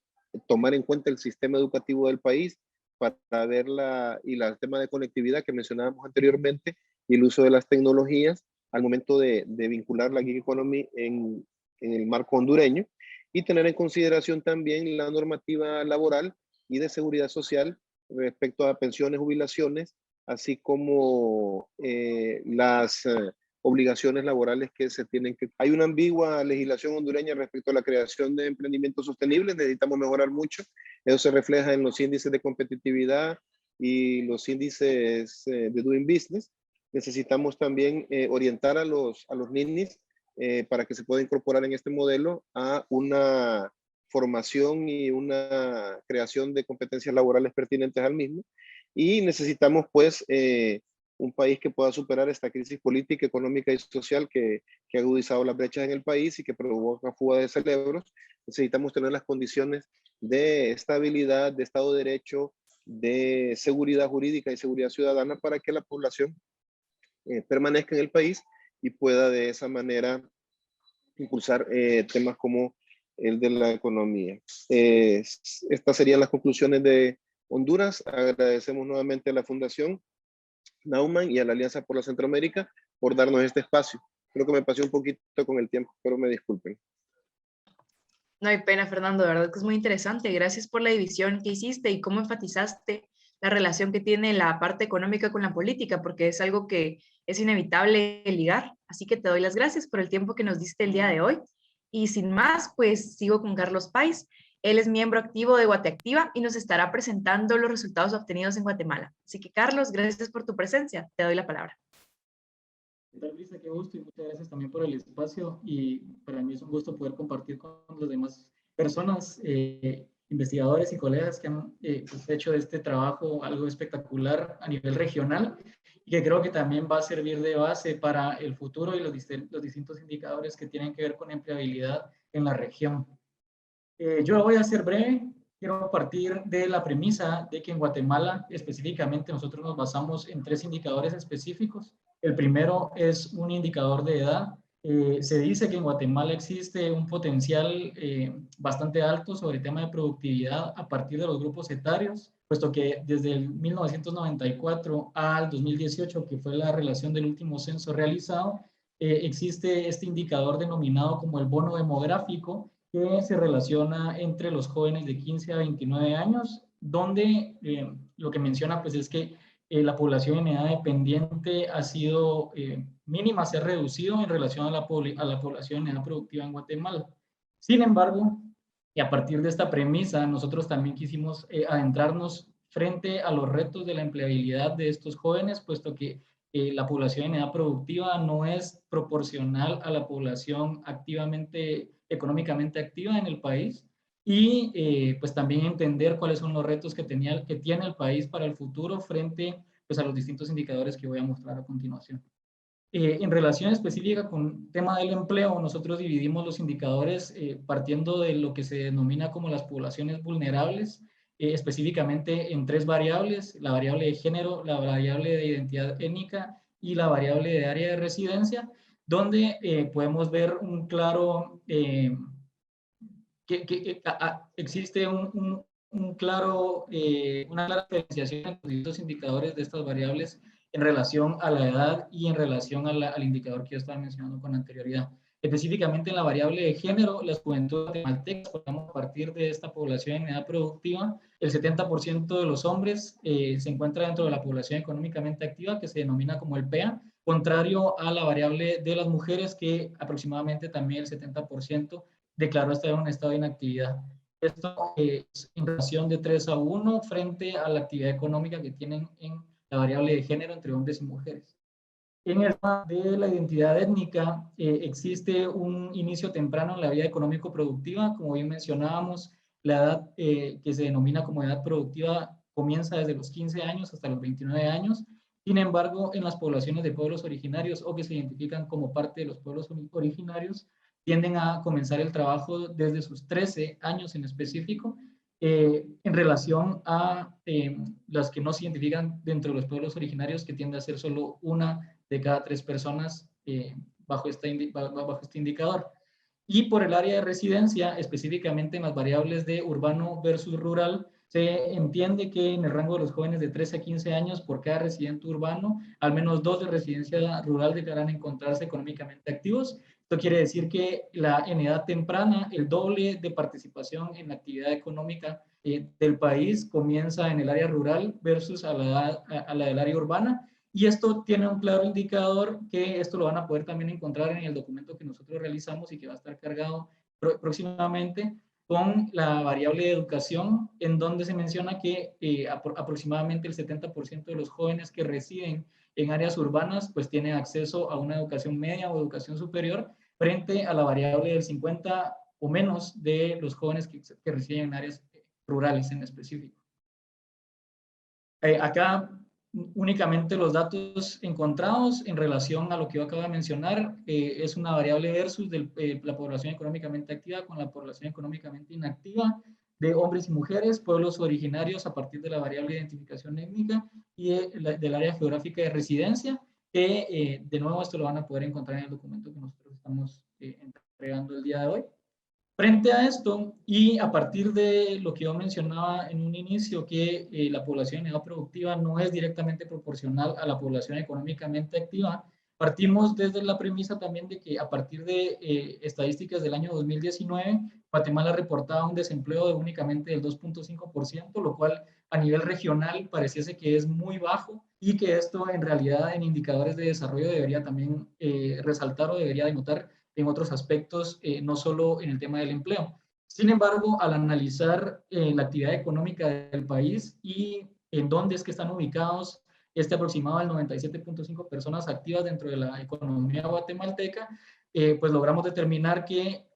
tomar en cuenta el sistema educativo del país para ver el tema de conectividad que mencionábamos anteriormente, y el uso de las tecnologías al momento de vincular la gig economy en el marco hondureño, y tener en consideración también la normativa laboral y de seguridad social respecto a pensiones, jubilaciones, así como las obligaciones laborales que se tienen que... Hay una ambigua legislación hondureña respecto a la creación de emprendimientos sostenibles, necesitamos mejorar mucho. Eso se refleja en los índices de competitividad y los índices de doing business. Necesitamos también orientar a los ninis para que se pueda incorporar en este modelo a una formación y una creación de competencias laborales pertinentes al mismo. Y necesitamos pues un país que pueda superar esta crisis política, económica y social que ha agudizado las brechas en el país y que provoca fuga de cerebros. Necesitamos tener las condiciones de estabilidad, de Estado de Derecho, de seguridad jurídica y seguridad ciudadana para que la población permanezca en el país y pueda de esa manera impulsar temas como el de la economía. Estas serían las conclusiones de Honduras. Agradecemos nuevamente a la Fundación Naumann y a la Alianza por la Centroamérica por darnos este espacio. Creo que me pasé un poquito con el tiempo, pero me disculpen. No hay pena, Fernando, de verdad que es muy interesante. Gracias por la división que hiciste y cómo enfatizaste la relación que tiene la parte económica con la política, porque es algo que es inevitable ligar. Así que te doy las gracias por el tiempo que nos diste el día de hoy. Y sin más, pues sigo con Carlos Páez. Él es miembro activo de Guateactiva y nos estará presentando los resultados obtenidos en Guatemala. Así que, Carlos, gracias por tu presencia. Te doy la palabra. ¿Qué tal, Brisa? Qué gusto, y muchas gracias también por el espacio, y para mí es un gusto poder compartir con las demás personas investigadores y colegas que han pues, hecho de este trabajo algo espectacular a nivel regional y que creo que también va a servir de base para el futuro y los distintos indicadores que tienen que ver con empleabilidad en la región. Yo lo voy a hacer breve. Quiero partir de la premisa de que en Guatemala específicamente nosotros nos basamos en 3 indicadores específicos. El primero es un indicador de edad. Se dice que en Guatemala existe un potencial bastante alto sobre el tema de productividad a partir de los grupos etarios, puesto que desde el 1994 al 2018, que fue la relación del último censo realizado, existe este indicador denominado como el bono demográfico, que se relaciona entre los jóvenes de 15 a 29 años, donde lo que menciona pues es que la población en edad dependiente ha sido mínima, se ha reducido en relación a la población en edad productiva en Guatemala. Sin embargo, y a partir de esta premisa, nosotros también quisimos adentrarnos frente a los retos de la empleabilidad de estos jóvenes, puesto que la población en edad productiva no es proporcional a la población económicamente activa en el país, y pues también entender cuáles son los retos que tiene el país para el futuro frente pues, a los distintos indicadores que voy a mostrar a continuación. En relación específica con el tema del empleo, nosotros dividimos los indicadores partiendo de lo que se denomina como las poblaciones vulnerables, específicamente en 3 variables: la variable de género, la variable de identidad étnica y la variable de área de residencia, donde podemos ver un claro, existe una clara diferenciación entre los distintos indicadores de estas variables en relación a la edad y en relación al indicador que yo estaba mencionando con anterioridad. Específicamente en la variable de género, las juventudes guatemaltecas, podemos partir de esta población en edad productiva, el 70% de los hombres se encuentra dentro de la población económicamente activa, que se denomina como el PEA, contrario a la variable de las mujeres, que aproximadamente también el 70% declaró estar en un estado de inactividad. Esto es en relación de 3-1 frente a la actividad económica que tienen en la variable de género entre hombres y mujeres. En el tema de la identidad étnica, existe un inicio temprano en la vida económico-productiva. Como bien mencionábamos, la edad que se denomina como edad productiva comienza desde los 15 años hasta los 29 años. Sin embargo, en las poblaciones de pueblos originarios o que se identifican como parte de los pueblos originarios, tienden a comenzar el trabajo desde sus 13 años en específico, en relación a las que no se identifican dentro de los pueblos originarios, que tiende a ser solo 1 de cada 3 personas bajo este indicador. Y por el área de residencia, específicamente en las variables de urbano versus rural, se entiende que en el rango de los jóvenes de 13 a 15 años, por cada residente urbano, al menos 2 de residencia rural declaran encontrarse económicamente activos. Esto quiere decir que en edad temprana, el doble de participación en la actividad económica del país comienza en el área rural versus a la del área urbana. Y esto tiene un claro indicador, que esto lo van a poder también encontrar en el documento que nosotros realizamos y que va a estar cargado próximamente, con la variable de educación, en donde se menciona que aproximadamente el 70% de los jóvenes que residen en áreas urbanas pues tienen acceso a una educación media o educación superior, frente a la variable del 50 o menos de los jóvenes que residen en áreas rurales en específico. Acá únicamente los datos encontrados en relación a lo que yo acabo de mencionar, es una variable versus de la población económicamente activa con la población económicamente inactiva, de hombres y mujeres, pueblos originarios a partir de la variable de identificación étnica y del área geográfica de residencia, que de nuevo esto lo van a poder encontrar en el documento que nosotros estamos entregando el día de hoy. Frente a esto, y a partir de lo que yo mencionaba en un inicio, que la población en edad productiva no es directamente proporcional a la población económicamente activa, partimos desde la premisa también de que a partir de estadísticas del año 2019, Guatemala reportaba un desempleo de únicamente del 2.5%, lo cual a nivel regional pareciese que es muy bajo, y que esto en realidad en indicadores de desarrollo debería también resaltar o debería denotar en otros aspectos, no solo en el tema del empleo. Sin embargo, al analizar la actividad económica del país y en dónde es que están ubicados este aproximado del 97.5 personas activas dentro de la economía guatemalteca, pues logramos determinar que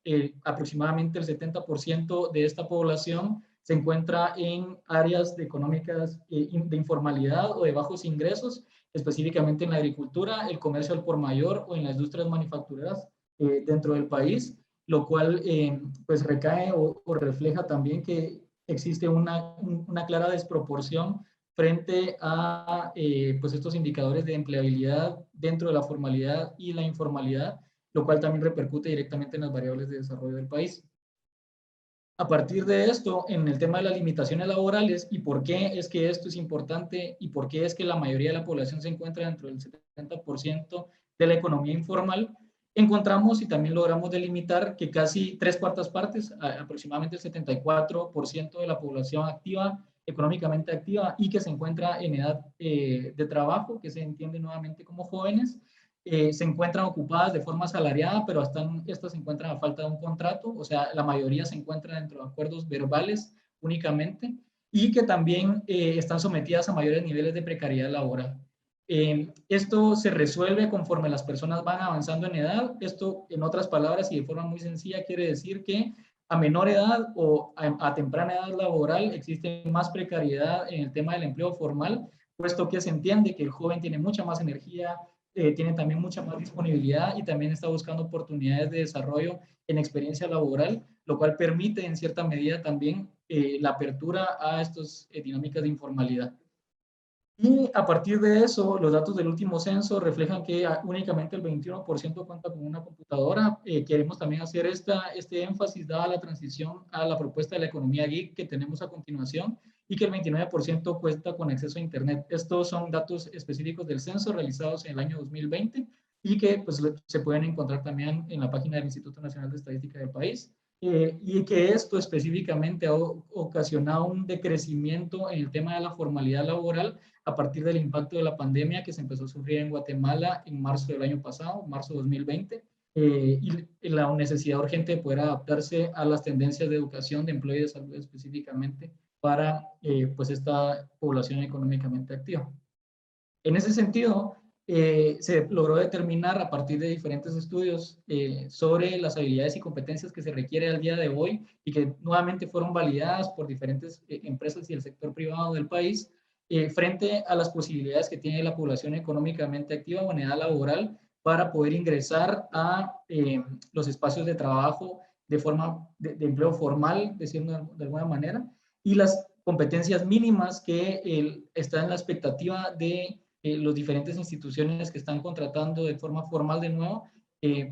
aproximadamente el 70% de esta población se encuentra en áreas económicas de informalidad o de bajos ingresos, específicamente en la agricultura, el comercio al por mayor o en las industrias manufactureras dentro del país, lo cual pues recae o refleja también que existe una clara desproporción frente a pues estos indicadores de empleabilidad dentro de la formalidad y la informalidad, lo cual también repercute directamente en las variables de desarrollo del país. A partir de esto, en el tema de las limitaciones laborales y por qué es que esto es importante y por qué es que la mayoría de la población se encuentra dentro del 70% de la economía informal, encontramos y también logramos delimitar que casi 3/4 partes, aproximadamente el 74% de la población activa, económicamente activa y que se encuentra en edad de trabajo, que se entiende nuevamente como jóvenes, se encuentran ocupadas de forma asalariada, pero estas se encuentran a falta de un contrato, o sea, la mayoría se encuentra dentro de acuerdos verbales únicamente, y que también están sometidas a mayores niveles de precariedad laboral. Esto se resuelve conforme las personas van avanzando en edad. Esto, en otras palabras y de forma muy sencilla, quiere decir que a menor edad o a temprana edad laboral existe más precariedad en el tema del empleo formal, puesto que se entiende que el joven tiene mucha más energía, tiene también mucha más disponibilidad y también está buscando oportunidades de desarrollo en experiencia laboral, lo cual permite en cierta medida también la apertura a estas dinámicas de informalidad. Y a partir de eso, los datos del último censo reflejan que únicamente el 21% cuenta con una computadora. Queremos también hacer este énfasis dada la transición a la propuesta de la economía geek que tenemos a continuación y que el 29% cuenta con acceso a Internet. Estos son datos específicos del censo realizados en el año 2020 y que pues, se pueden encontrar también en la página del Instituto Nacional de Estadística del país. Y que esto específicamente ha ocasionado un decrecimiento en el tema de la formalidad laboral a partir del impacto de la pandemia que se empezó a sufrir en Guatemala en marzo del año pasado, marzo de 2020, y la necesidad urgente de poder adaptarse a las tendencias de educación, de empleo y de salud específicamente para pues esta población económicamente activa. En ese sentido, se logró determinar a partir de diferentes estudios sobre las habilidades y competencias que se requiere al día de hoy y que nuevamente fueron validadas por diferentes empresas y el sector privado del país, frente a las posibilidades que tiene la población económicamente activa o en edad laboral para poder ingresar a los espacios de trabajo de forma de empleo formal, diciendo de alguna manera, y las competencias mínimas que están en la expectativa de las diferentes instituciones que están contratando de forma formal de nuevo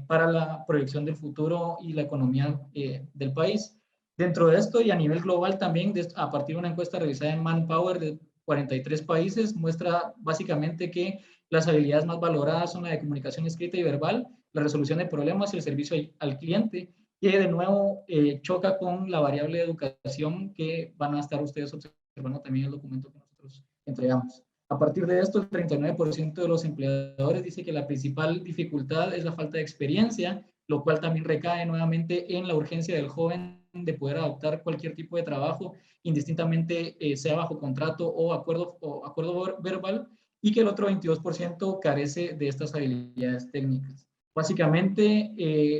para la proyección del futuro y la economía del país. Dentro de esto y a nivel global también, a partir de una encuesta realizada en Manpower de 43 países, muestra básicamente que las habilidades más valoradas son la de comunicación escrita y verbal, la resolución de problemas y el servicio al cliente, que de nuevo choca con la variable de educación que van a estar ustedes observando también en el documento que nosotros entregamos. A partir de esto, el 39% de los empleadores dice que la principal dificultad es la falta de experiencia, lo cual también recae nuevamente en la urgencia del joven de poder adoptar cualquier tipo de trabajo, indistintamente sea bajo contrato o acuerdo verbal, y que el otro 22% carece de estas habilidades técnicas. Básicamente,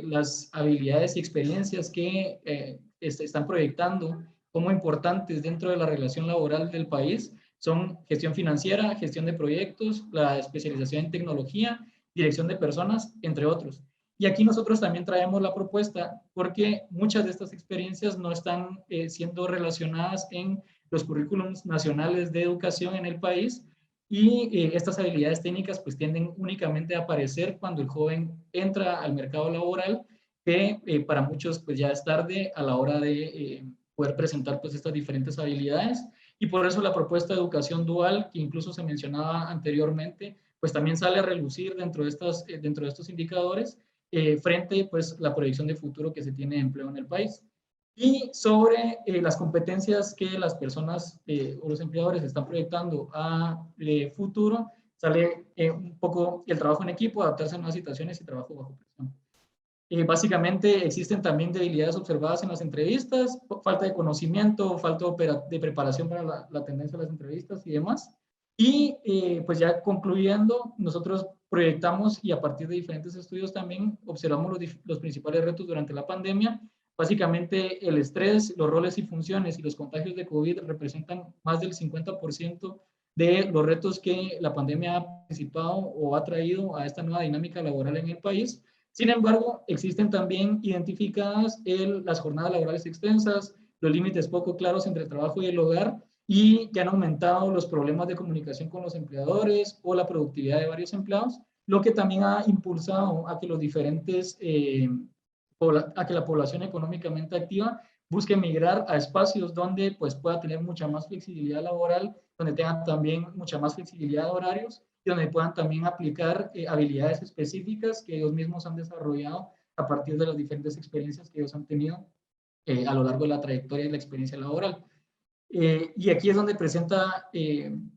las habilidades y experiencias que están proyectando como importantes dentro de la relación laboral del país son gestión financiera, gestión de proyectos, la especialización en tecnología, dirección de personas, entre otros. Y aquí nosotros también traemos la propuesta porque muchas de estas experiencias no están siendo relacionadas en los currículums nacionales de educación en el país y estas habilidades técnicas pues tienden únicamente a aparecer cuando el joven entra al mercado laboral, que para muchos pues ya es tarde a la hora de poder presentar pues estas diferentes habilidades. Y por eso la propuesta de educación dual, que incluso se mencionaba anteriormente, pues también sale a relucir dentro de estos indicadores frente pues la proyección de futuro que se tiene de empleo en el país. Y sobre las competencias que las personas o los empleadores están proyectando a futuro, sale un poco el trabajo en equipo, adaptarse a nuevas situaciones y trabajo bajo presión. Básicamente existen también debilidades observadas en las entrevistas, falta de conocimiento, falta de preparación para la tendencia de las entrevistas y demás. Y pues ya concluyendo, nosotros proyectamos y a partir de diferentes estudios también observamos los principales retos durante la pandemia, Básicamente, el estrés, los roles y funciones y los contagios de COVID representan más del 50% de los retos que la pandemia ha participado o ha traído a esta nueva dinámica laboral en el país. Sin embargo, existen también identificadas las jornadas laborales extensas, los límites poco claros entre el trabajo y el hogar, y ya han aumentado los problemas de comunicación con los empleadores o la productividad de varios empleados, lo que también ha impulsado a que los diferentes, a que la población económicamente activa busque migrar a espacios donde pues, pueda tener mucha más flexibilidad laboral, donde tengan también mucha más flexibilidad de horarios y donde puedan también aplicar habilidades específicas que ellos mismos han desarrollado a partir de las diferentes experiencias que ellos han tenido a lo largo de la trayectoria y la experiencia laboral. Y aquí es donde presenta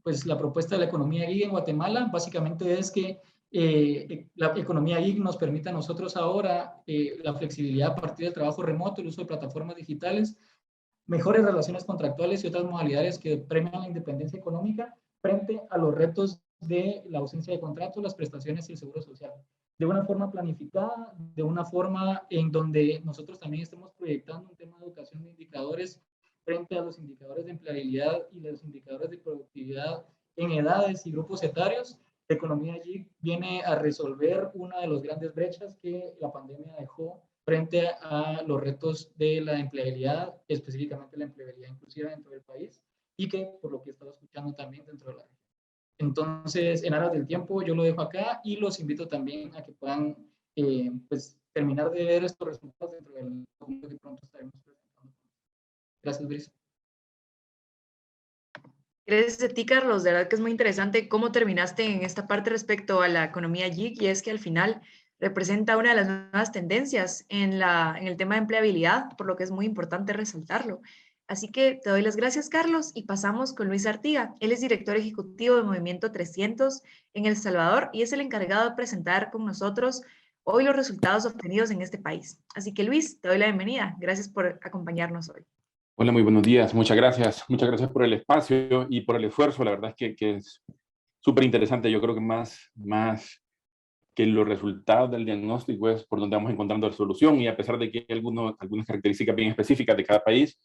pues la propuesta de la economía gig en Guatemala. Básicamente es que la economía gig nos permite a nosotros ahora la flexibilidad a partir del trabajo remoto, el uso de plataformas digitales, mejores relaciones contractuales y otras modalidades que premian la independencia económica frente a los retos de la ausencia de contratos, las prestaciones y el seguro social. De una forma planificada, de una forma en donde nosotros también estamos proyectando un tema de educación de indicadores frente a los indicadores de empleabilidad y los indicadores de productividad en edades y grupos etarios. La economía allí viene a resolver una de las grandes brechas que la pandemia dejó frente a los retos de la empleabilidad, específicamente la empleabilidad inclusiva dentro del país, y que por lo que he estado escuchando también dentro de la región. Entonces, en aras del tiempo, yo lo dejo acá y los invito también a que puedan pues, terminar de ver estos resultados dentro del documento que pronto estaremos presentando. Gracias, Brice. Gracias a ti, Carlos. De verdad que es muy interesante cómo terminaste en esta parte respecto a la economía gig, y es que al final representa una de las nuevas tendencias en el tema de empleabilidad, por lo que es muy importante resaltarlo. Así que te doy las gracias, Carlos, y pasamos con Luis Artiga. Él es director ejecutivo de Movimiento 300 en El Salvador y es el encargado de presentar con nosotros hoy los resultados obtenidos en este país. Así que, Luis, te doy la bienvenida. Gracias por acompañarnos hoy. Hola, muy buenos días. Muchas gracias. Muchas gracias por el espacio y por el esfuerzo. La verdad es que es súper interesante. Yo creo que más que los resultados del diagnóstico es por donde vamos encontrando la solución, y a pesar de que hay algunas características bien específicas de cada país,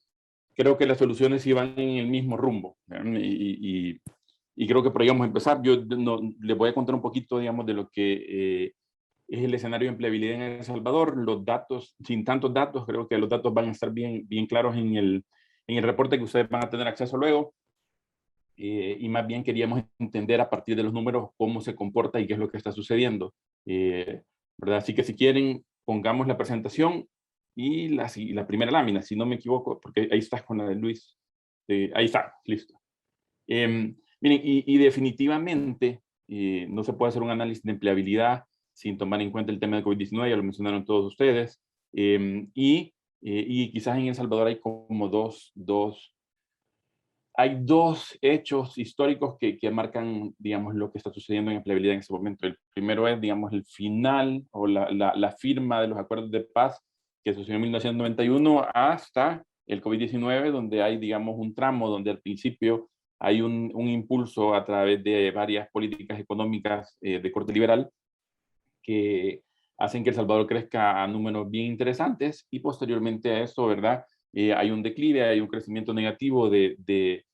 creo que las soluciones sí van en el mismo rumbo. Y creo que por ahí vamos a empezar. Yo les voy a contar un poquito, digamos, de lo que es el escenario de empleabilidad en El Salvador. Los datos, sin tantos datos, creo que los datos van a estar bien claros en el reporte que ustedes van a tener acceso luego. Y más bien queríamos entender a partir de los números cómo se comporta y qué es lo que está sucediendo. ¿Verdad? Así que si quieren, pongamos la presentación y la primera lámina, si no me equivoco, porque ahí estás con la de Luis. Ahí está, listo. Miren, y definitivamente no se puede hacer un análisis de empleabilidad sin tomar en cuenta el tema de COVID-19, ya lo mencionaron todos ustedes. Y quizás en El Salvador hay como hay dos hechos históricos que marcan, digamos, lo que está sucediendo en empleabilidad en ese momento. El primero es, digamos, el final o la firma de los acuerdos de paz que sucedió en 1991 hasta el COVID-19, donde hay, digamos, un tramo donde al principio hay un impulso a través de varias políticas económicas de corte liberal que hacen que El Salvador crezca a números bien interesantes, y posteriormente a eso, ¿verdad? Hay un declive, hay un crecimiento negativo de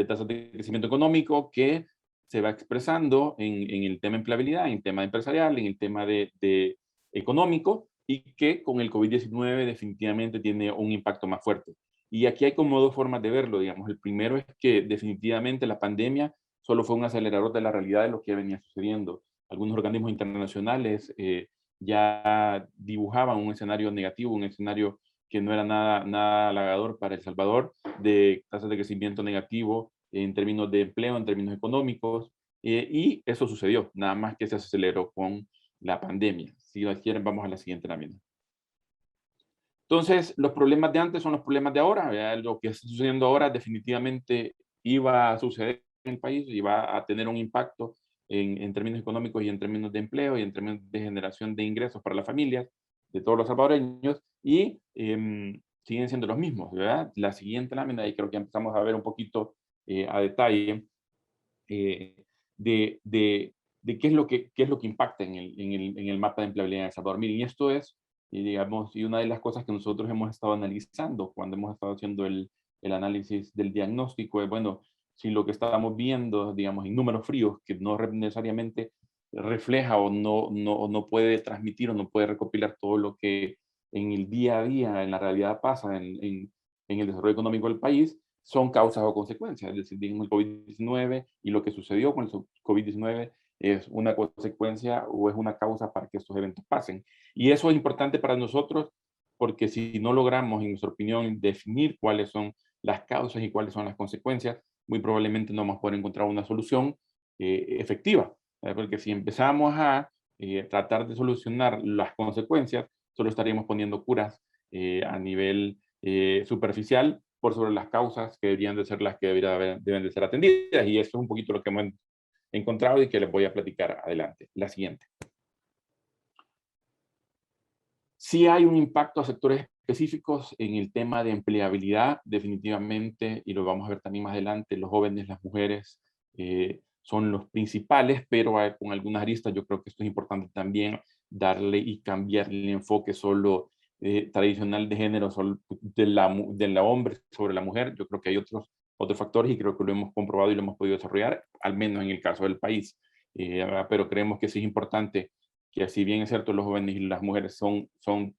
tasas de crecimiento económico que se va expresando en el tema de empleabilidad, en el tema empresarial, en el tema de económico, y que con el COVID-19 definitivamente tiene un impacto más fuerte. Y aquí hay como dos formas de verlo, digamos. El primero es que definitivamente la pandemia solo fue un acelerador de la realidad de lo que venía sucediendo. Algunos organismos internacionales ya dibujaban un escenario negativo, un escenario que no era nada halagador para El Salvador, de tasas de crecimiento negativo en términos de empleo, en términos económicos, y eso sucedió, nada más que se aceleró con la pandemia. Si quieren, vamos a la siguiente lámina. Entonces, los problemas de antes son los problemas de ahora. ¿Verdad? Lo que está sucediendo ahora definitivamente iba a suceder en el país, iba a tener un impacto en términos económicos y en términos de empleo y en términos de generación de ingresos para las familias de todos los salvadoreños, y siguen siendo los mismos, ¿verdad? La siguiente lámina, y creo que empezamos a ver un poquito a detalle de qué es lo que impacta en el mapa de empleabilidad en El Salvador. Miren, esto es Y digamos, y una de las cosas que nosotros hemos estado analizando cuando hemos estado haciendo el análisis del diagnóstico es, bueno, si lo que estamos viendo, digamos, en números fríos, que no necesariamente refleja o no puede transmitir o no puede recopilar todo lo que en el día a día, en la realidad pasa en el desarrollo económico del país, son causas o consecuencias. Es decir, digamos, el COVID-19 y lo que sucedió con el COVID-19 es una consecuencia o es una causa para que estos eventos pasen. Y eso es importante para nosotros porque si no logramos, en nuestra opinión, definir cuáles son las causas y cuáles son las consecuencias, muy probablemente no vamos a poder encontrar una solución efectiva. Porque si empezamos a tratar de solucionar las consecuencias, solo estaríamos poniendo curas a nivel superficial por sobre las causas que deberían de ser las que deben de ser atendidas. Y eso es un poquito lo que hemos encontrado y que les voy a platicar adelante. La siguiente. Sí hay un impacto a sectores específicos en el tema de empleabilidad, definitivamente, y lo vamos a ver también más adelante, los jóvenes, las mujeres son los principales, pero con algunas aristas yo creo que esto es importante también darle y cambiar el enfoque solo tradicional de género, solo de la hombre sobre la mujer. Yo creo que hay otros factores y creo que lo hemos comprobado y lo hemos podido desarrollar, al menos en el caso del país. Pero creemos que sí es importante que si bien es cierto los jóvenes y las mujeres son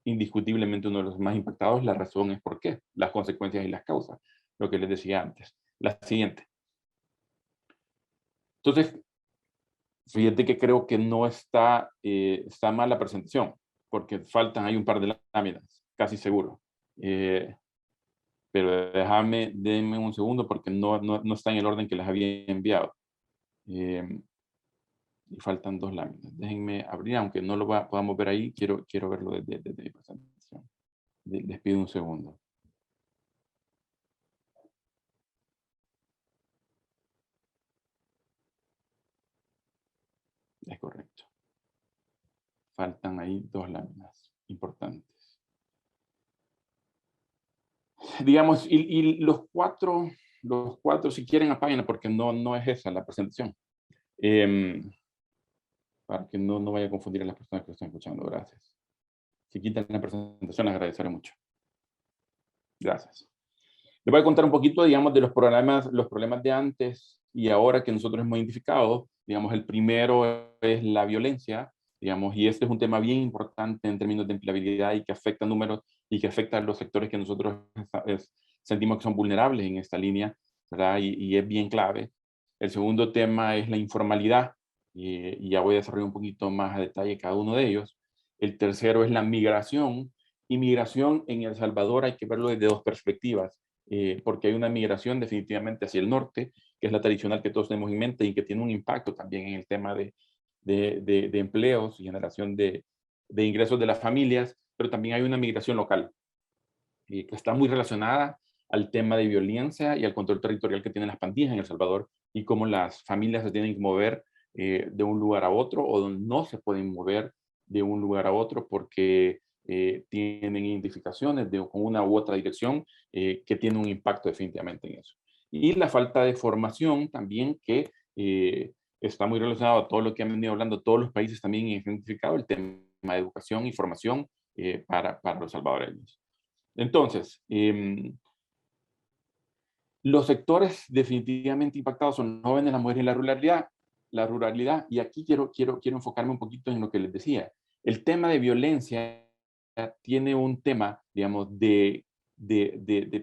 indiscutiblemente uno de los más impactados, la razón es por qué, las consecuencias y las causas, lo que les decía antes. La siguiente. Entonces, fíjate que creo que no está mal la presentación, porque hay un par de láminas, casi seguro. Pero denme un segundo porque no está en el orden que les había enviado. Y faltan 2 láminas. Déjenme abrir, aunque no lo podamos ver ahí, quiero verlo desde mi presentación. Les pido un segundo. Es correcto. Faltan ahí 2 láminas importantes. Digamos, y los cuatro, si quieren, apáguenla porque no es esa la presentación. Para que no vaya a confundir a las personas que lo están escuchando. Gracias. Si quitan la presentación, les agradeceré mucho. Gracias. Les voy a contar un poquito, digamos, de los problemas de antes y ahora que nosotros hemos identificado. Digamos, el primero es la violencia, digamos, y este es un tema bien importante en términos de empleabilidad y que afecta números y que afecta a los sectores que nosotros sentimos que son vulnerables en esta línea, ¿verdad? Y es bien clave. El segundo tema es la informalidad, y ya voy a desarrollar un poquito más a detalle cada uno de ellos. El tercero es la migración. Y migración en El Salvador hay que verlo desde 2 perspectivas. Porque hay una migración definitivamente hacia el norte, que es la tradicional que todos tenemos en mente y que tiene un impacto también en el tema de empleos y generación de ingresos de las familias, pero también hay una migración local que está muy relacionada al tema de violencia y al control territorial que tienen las pandillas en El Salvador y cómo las familias se tienen que mover de un lugar a otro o donde no se pueden mover de un lugar a otro porque tienen identificaciones con una u otra dirección que tiene un impacto definitivamente en eso. Y la falta de formación también que está muy relacionado a todo lo que han venido hablando todos los países también identificado, el tema de educación y formación para los salvadoreños. Entonces, los sectores definitivamente impactados son los jóvenes, las mujeres y la ruralidad. Y aquí quiero enfocarme un poquito en lo que les decía. El tema de violencia tiene un tema, digamos, de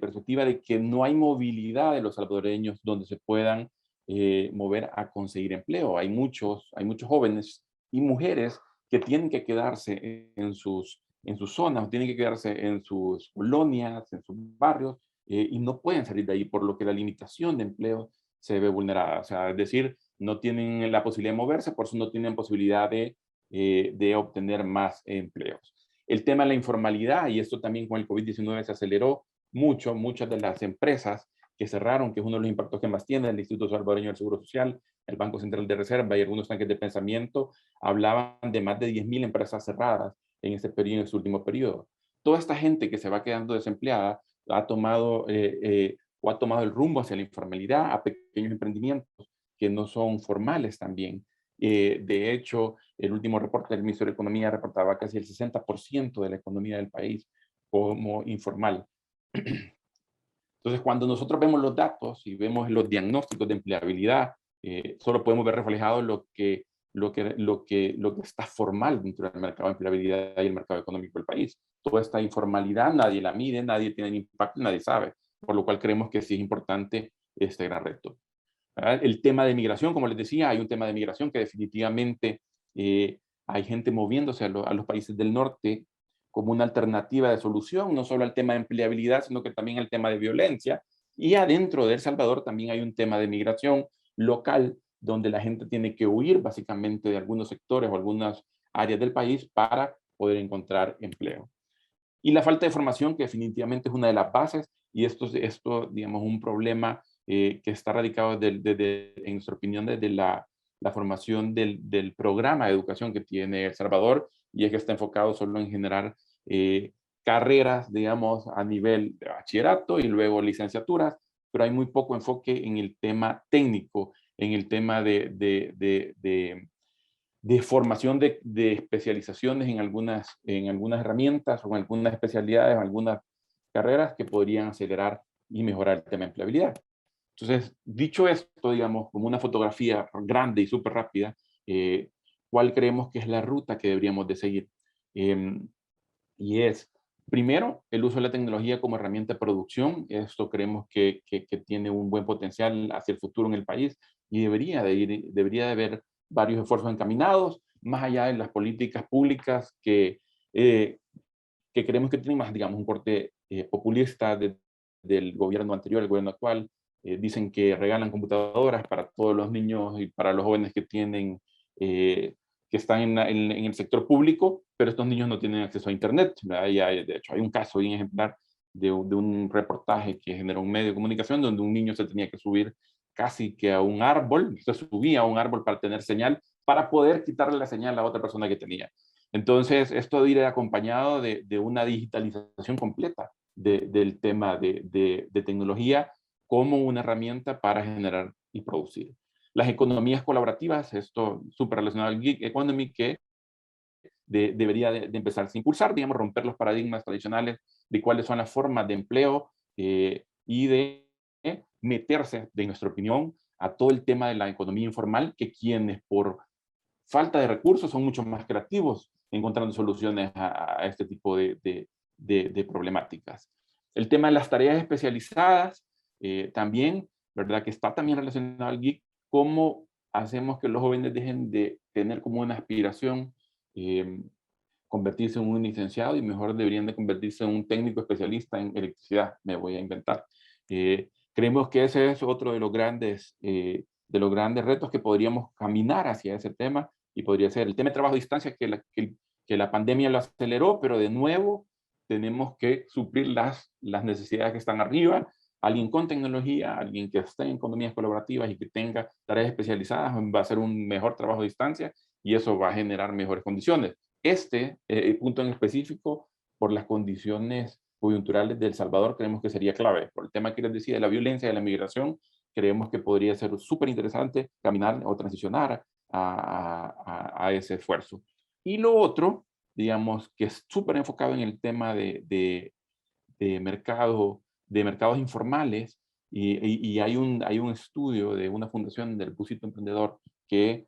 perspectiva de que no hay movilidad de los salvadoreños donde se puedan mover a conseguir empleo. Hay muchos jóvenes y mujeres que tienen que quedarse en sus zonas, tienen que quedarse en sus colonias, en sus barrios, y no pueden salir de ahí, por lo que la limitación de empleo se ve vulnerada. O sea, es decir, no tienen la posibilidad de moverse, por eso no tienen posibilidad de obtener más empleos. El tema de la informalidad, y esto también con el COVID-19 se aceleró mucho, muchas de las empresas que cerraron, que es uno de los impactos que más tiene el Instituto Salvadoreño del Seguro Social, el Banco Central de Reserva y algunos tanques de pensamiento, hablaban de más de 10.000 empresas cerradas en este periodo, en este último periodo. Toda esta gente que se va quedando desempleada ha tomado el rumbo hacia la informalidad, a pequeños emprendimientos que no son formales también. De hecho, el último reporte del Ministerio de Economía reportaba casi el 60% de la economía del país como informal. Entonces, cuando nosotros vemos los datos y vemos los diagnósticos de empleabilidad, solo podemos ver reflejado lo que está formal dentro del mercado de empleabilidad y el mercado económico del país. Toda esta informalidad nadie la mide, nadie tiene impacto, nadie sabe. Por lo cual creemos que sí es importante este gran reto. El tema de migración, como les decía, hay un tema de migración que definitivamente hay gente moviéndose a los países del norte como una alternativa de solución, no solo al tema de empleabilidad, sino que también al tema de violencia. Y adentro de El Salvador también hay un tema de migración local, donde la gente tiene que huir básicamente de algunos sectores o algunas áreas del país para poder encontrar empleo. Y la falta de formación, que definitivamente es una de las bases, y esto digamos, un problema que está radicado en nuestra opinión desde la formación del programa de educación que tiene El Salvador, y es que está enfocado solo en generar carreras, digamos, a nivel de bachillerato y luego licenciaturas, pero hay muy poco enfoque en el tema técnico, en el tema de formación de especializaciones en algunas herramientas o en algunas especialidades, en algunas carreras que podrían acelerar y mejorar el tema de empleabilidad. Entonces, dicho esto, digamos, como una fotografía grande y súper rápida, ¿cuál creemos que es la ruta que deberíamos de seguir? Y es, primero, el uso de la tecnología como herramienta de producción. Esto creemos que tiene un buen potencial hacia el futuro en el país y debería de haber varios esfuerzos encaminados, más allá de las políticas públicas que creemos que tienen más, digamos, un corte populista del gobierno anterior, el gobierno actual. Dicen que regalan computadoras para todos los niños y para los jóvenes que están en el sector público, pero estos niños no tienen acceso a Internet. De hecho, hay un caso bien ejemplar de un reportaje que generó un medio de comunicación donde un niño se tenía que subir casi que a un árbol, se subía a un árbol para tener señal, para poder quitarle la señal a otra persona que tenía. Entonces, esto debe ir acompañado de una digitalización completa del tema de tecnología como una herramienta para generar y producir. Las economías colaborativas, esto súper relacionado al gig economy, que debería de empezarse a impulsar, digamos, romper los paradigmas tradicionales de cuáles son las formas de empleo y de meterse, de nuestra opinión, a todo el tema de la economía informal, que quienes por falta de recursos son mucho más creativos encontrando soluciones a este tipo de problemáticas. El tema de las tareas especializadas también, ¿verdad? Que está también relacionado al geek, cómo hacemos que los jóvenes dejen de tener como una aspiración convertirse en un licenciado y mejor deberían de convertirse en un técnico especialista en electricidad, me voy a inventar. Creemos que ese es otro de los grandes retos que podríamos caminar hacia ese tema, y podría ser el tema de trabajo a distancia, que la pandemia lo aceleró, pero de nuevo tenemos que suplir las necesidades que están arriba. Alguien con tecnología, alguien que esté en economías colaborativas y que tenga tareas especializadas va a hacer un mejor trabajo a distancia y eso va a generar mejores condiciones. Este punto en específico, por las condiciones coyunturales de El Salvador, creemos que sería clave. Por el tema que les decía de la violencia y de la migración, creemos que podría ser súper interesante caminar o transicionar a ese esfuerzo. Y lo otro, digamos, que es súper enfocado en el tema de mercados informales, y hay un estudio de una fundación del Busito Emprendedor que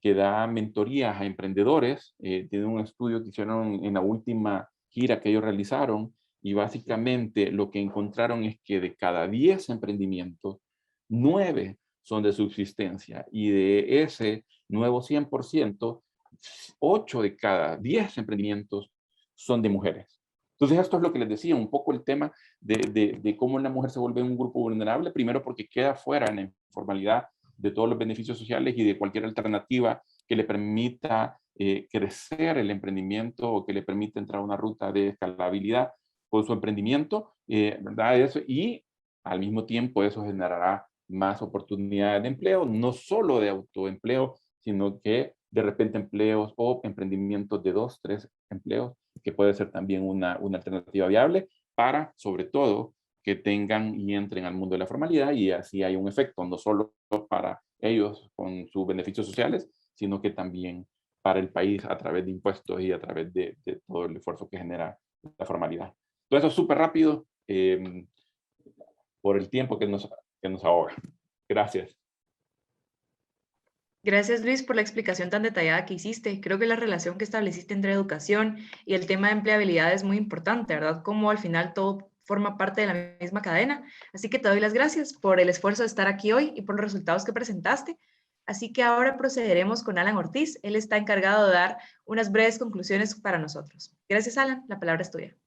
da mentorías a emprendedores. Tiene un estudio que hicieron en la última gira que ellos realizaron, y básicamente lo que encontraron es que de cada 10 emprendimientos, 9 son de subsistencia, y de ese nuevo 100%, 8 de cada 10 emprendimientos son de mujeres. Entonces, esto es lo que les decía, un poco el tema de cómo la mujer se vuelve un grupo vulnerable, primero porque queda fuera en la informalidad de todos los beneficios sociales y de cualquier alternativa que le permita crecer el emprendimiento o que le permita entrar a una ruta de escalabilidad con su emprendimiento, ¿verdad? Y al mismo tiempo eso generará más oportunidades de empleo, no solo de autoempleo, sino que de repente empleos o emprendimientos de 2, 3 empleos, que puede ser también una alternativa viable para, sobre todo, que tengan y entren al mundo de la formalidad, y así hay un efecto no solo para ellos con sus beneficios sociales, sino que también para el país a través de impuestos y a través de todo el esfuerzo que genera la formalidad. Todo eso súper rápido por el tiempo que nos ahoga. Gracias. Gracias, Luis, por la explicación tan detallada que hiciste. Creo que la relación que estableciste entre educación y el tema de empleabilidad es muy importante, ¿verdad? Como al final todo forma parte de la misma cadena. Así que te doy las gracias por el esfuerzo de estar aquí hoy y por los resultados que presentaste. Así que ahora procederemos con Alan Ortiz. Él está encargado de dar unas breves conclusiones para nosotros. Gracias, Alan. La palabra es tuya.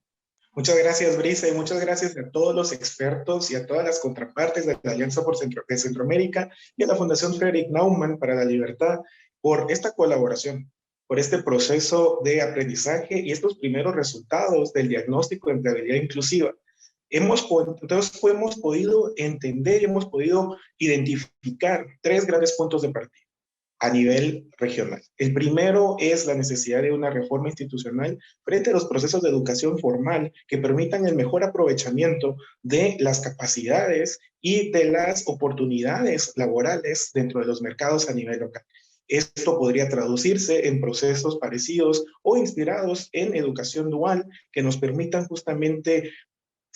Muchas gracias, Brisa, y muchas gracias a todos los expertos y a todas las contrapartes de la Alianza de Centroamérica y a la Fundación Frederick Naumann para la Libertad por esta colaboración, por este proceso de aprendizaje y estos primeros resultados del diagnóstico de empleabilidad inclusiva. Entonces hemos podido entender y hemos podido identificar 3 grandes puntos de partida a nivel regional. El primero es la necesidad de una reforma institucional frente a los procesos de educación formal que permitan el mejor aprovechamiento de las capacidades y de las oportunidades laborales dentro de los mercados a nivel local. Esto podría traducirse en procesos parecidos o inspirados en educación dual que nos permitan justamente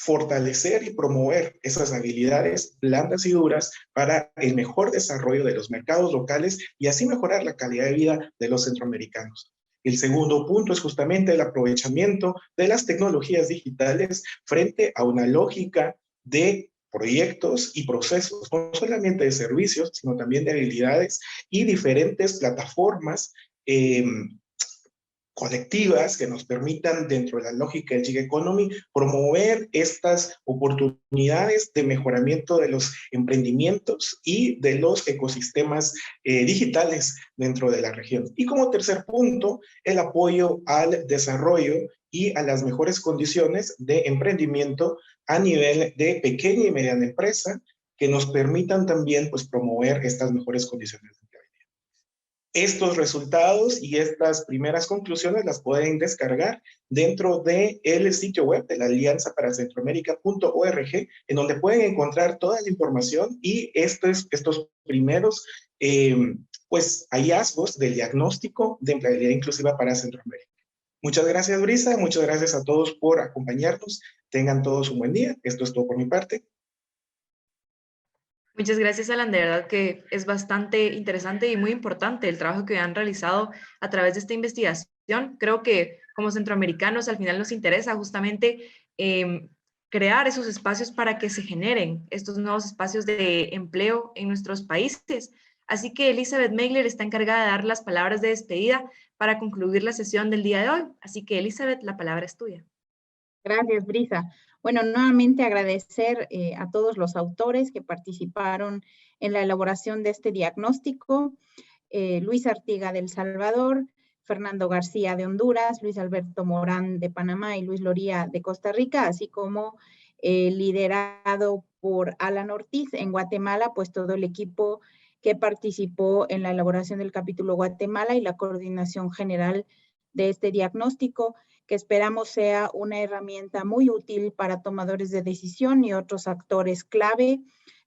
fortalecer y promover esas habilidades blandas y duras para el mejor desarrollo de los mercados locales y así mejorar la calidad de vida de los centroamericanos. El segundo punto es justamente el aprovechamiento de las tecnologías digitales frente a una lógica de proyectos y procesos, no solamente de servicios, sino también de habilidades y diferentes plataformas colectivas que nos permitan, dentro de la lógica del gig economy, promover estas oportunidades de mejoramiento de los emprendimientos y de los ecosistemas digitales dentro de la región. Y como tercer punto, el apoyo al desarrollo y a las mejores condiciones de emprendimiento a nivel de pequeña y mediana empresa que nos permitan también pues, promover estas mejores condiciones de empleabilidad. Estos resultados y estas primeras conclusiones las pueden descargar dentro del sitio web de la Alianza para Centroamérica.org, en donde pueden encontrar toda la información y estos primeros pues, hallazgos del diagnóstico de empleabilidad inclusiva para Centroamérica. Muchas gracias, Brisa. Muchas gracias a todos por acompañarnos. Tengan todos un buen día. Esto es todo por mi parte. Muchas gracias, Alan. De verdad que es bastante interesante y muy importante el trabajo que han realizado a través de esta investigación. Creo que como centroamericanos al final nos interesa justamente crear esos espacios para que se generen estos nuevos espacios de empleo en nuestros países. Así que Elizabeth Meigler está encargada de dar las palabras de despedida para concluir la sesión del día de hoy. Así que Elizabeth, la palabra es tuya. Gracias, Brisa. Bueno, nuevamente agradecer a todos los autores que participaron en la elaboración de este diagnóstico. Luis Artiga de El Salvador, Fernando García de Honduras, Luis Alberto Morán de Panamá y Luis Loría de Costa Rica, así como liderado por Alan Ortiz en Guatemala, pues todo el equipo que participó en la elaboración del capítulo Guatemala y la coordinación general de este diagnóstico, que esperamos sea una herramienta muy útil para tomadores de decisión y otros actores clave,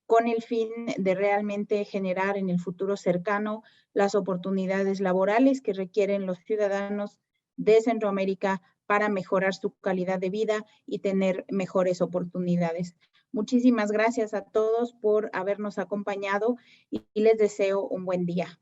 con el fin de realmente generar en el futuro cercano las oportunidades laborales que requieren los ciudadanos de Centroamérica para mejorar su calidad de vida y tener mejores oportunidades. Muchísimas gracias a todos por habernos acompañado y les deseo un buen día.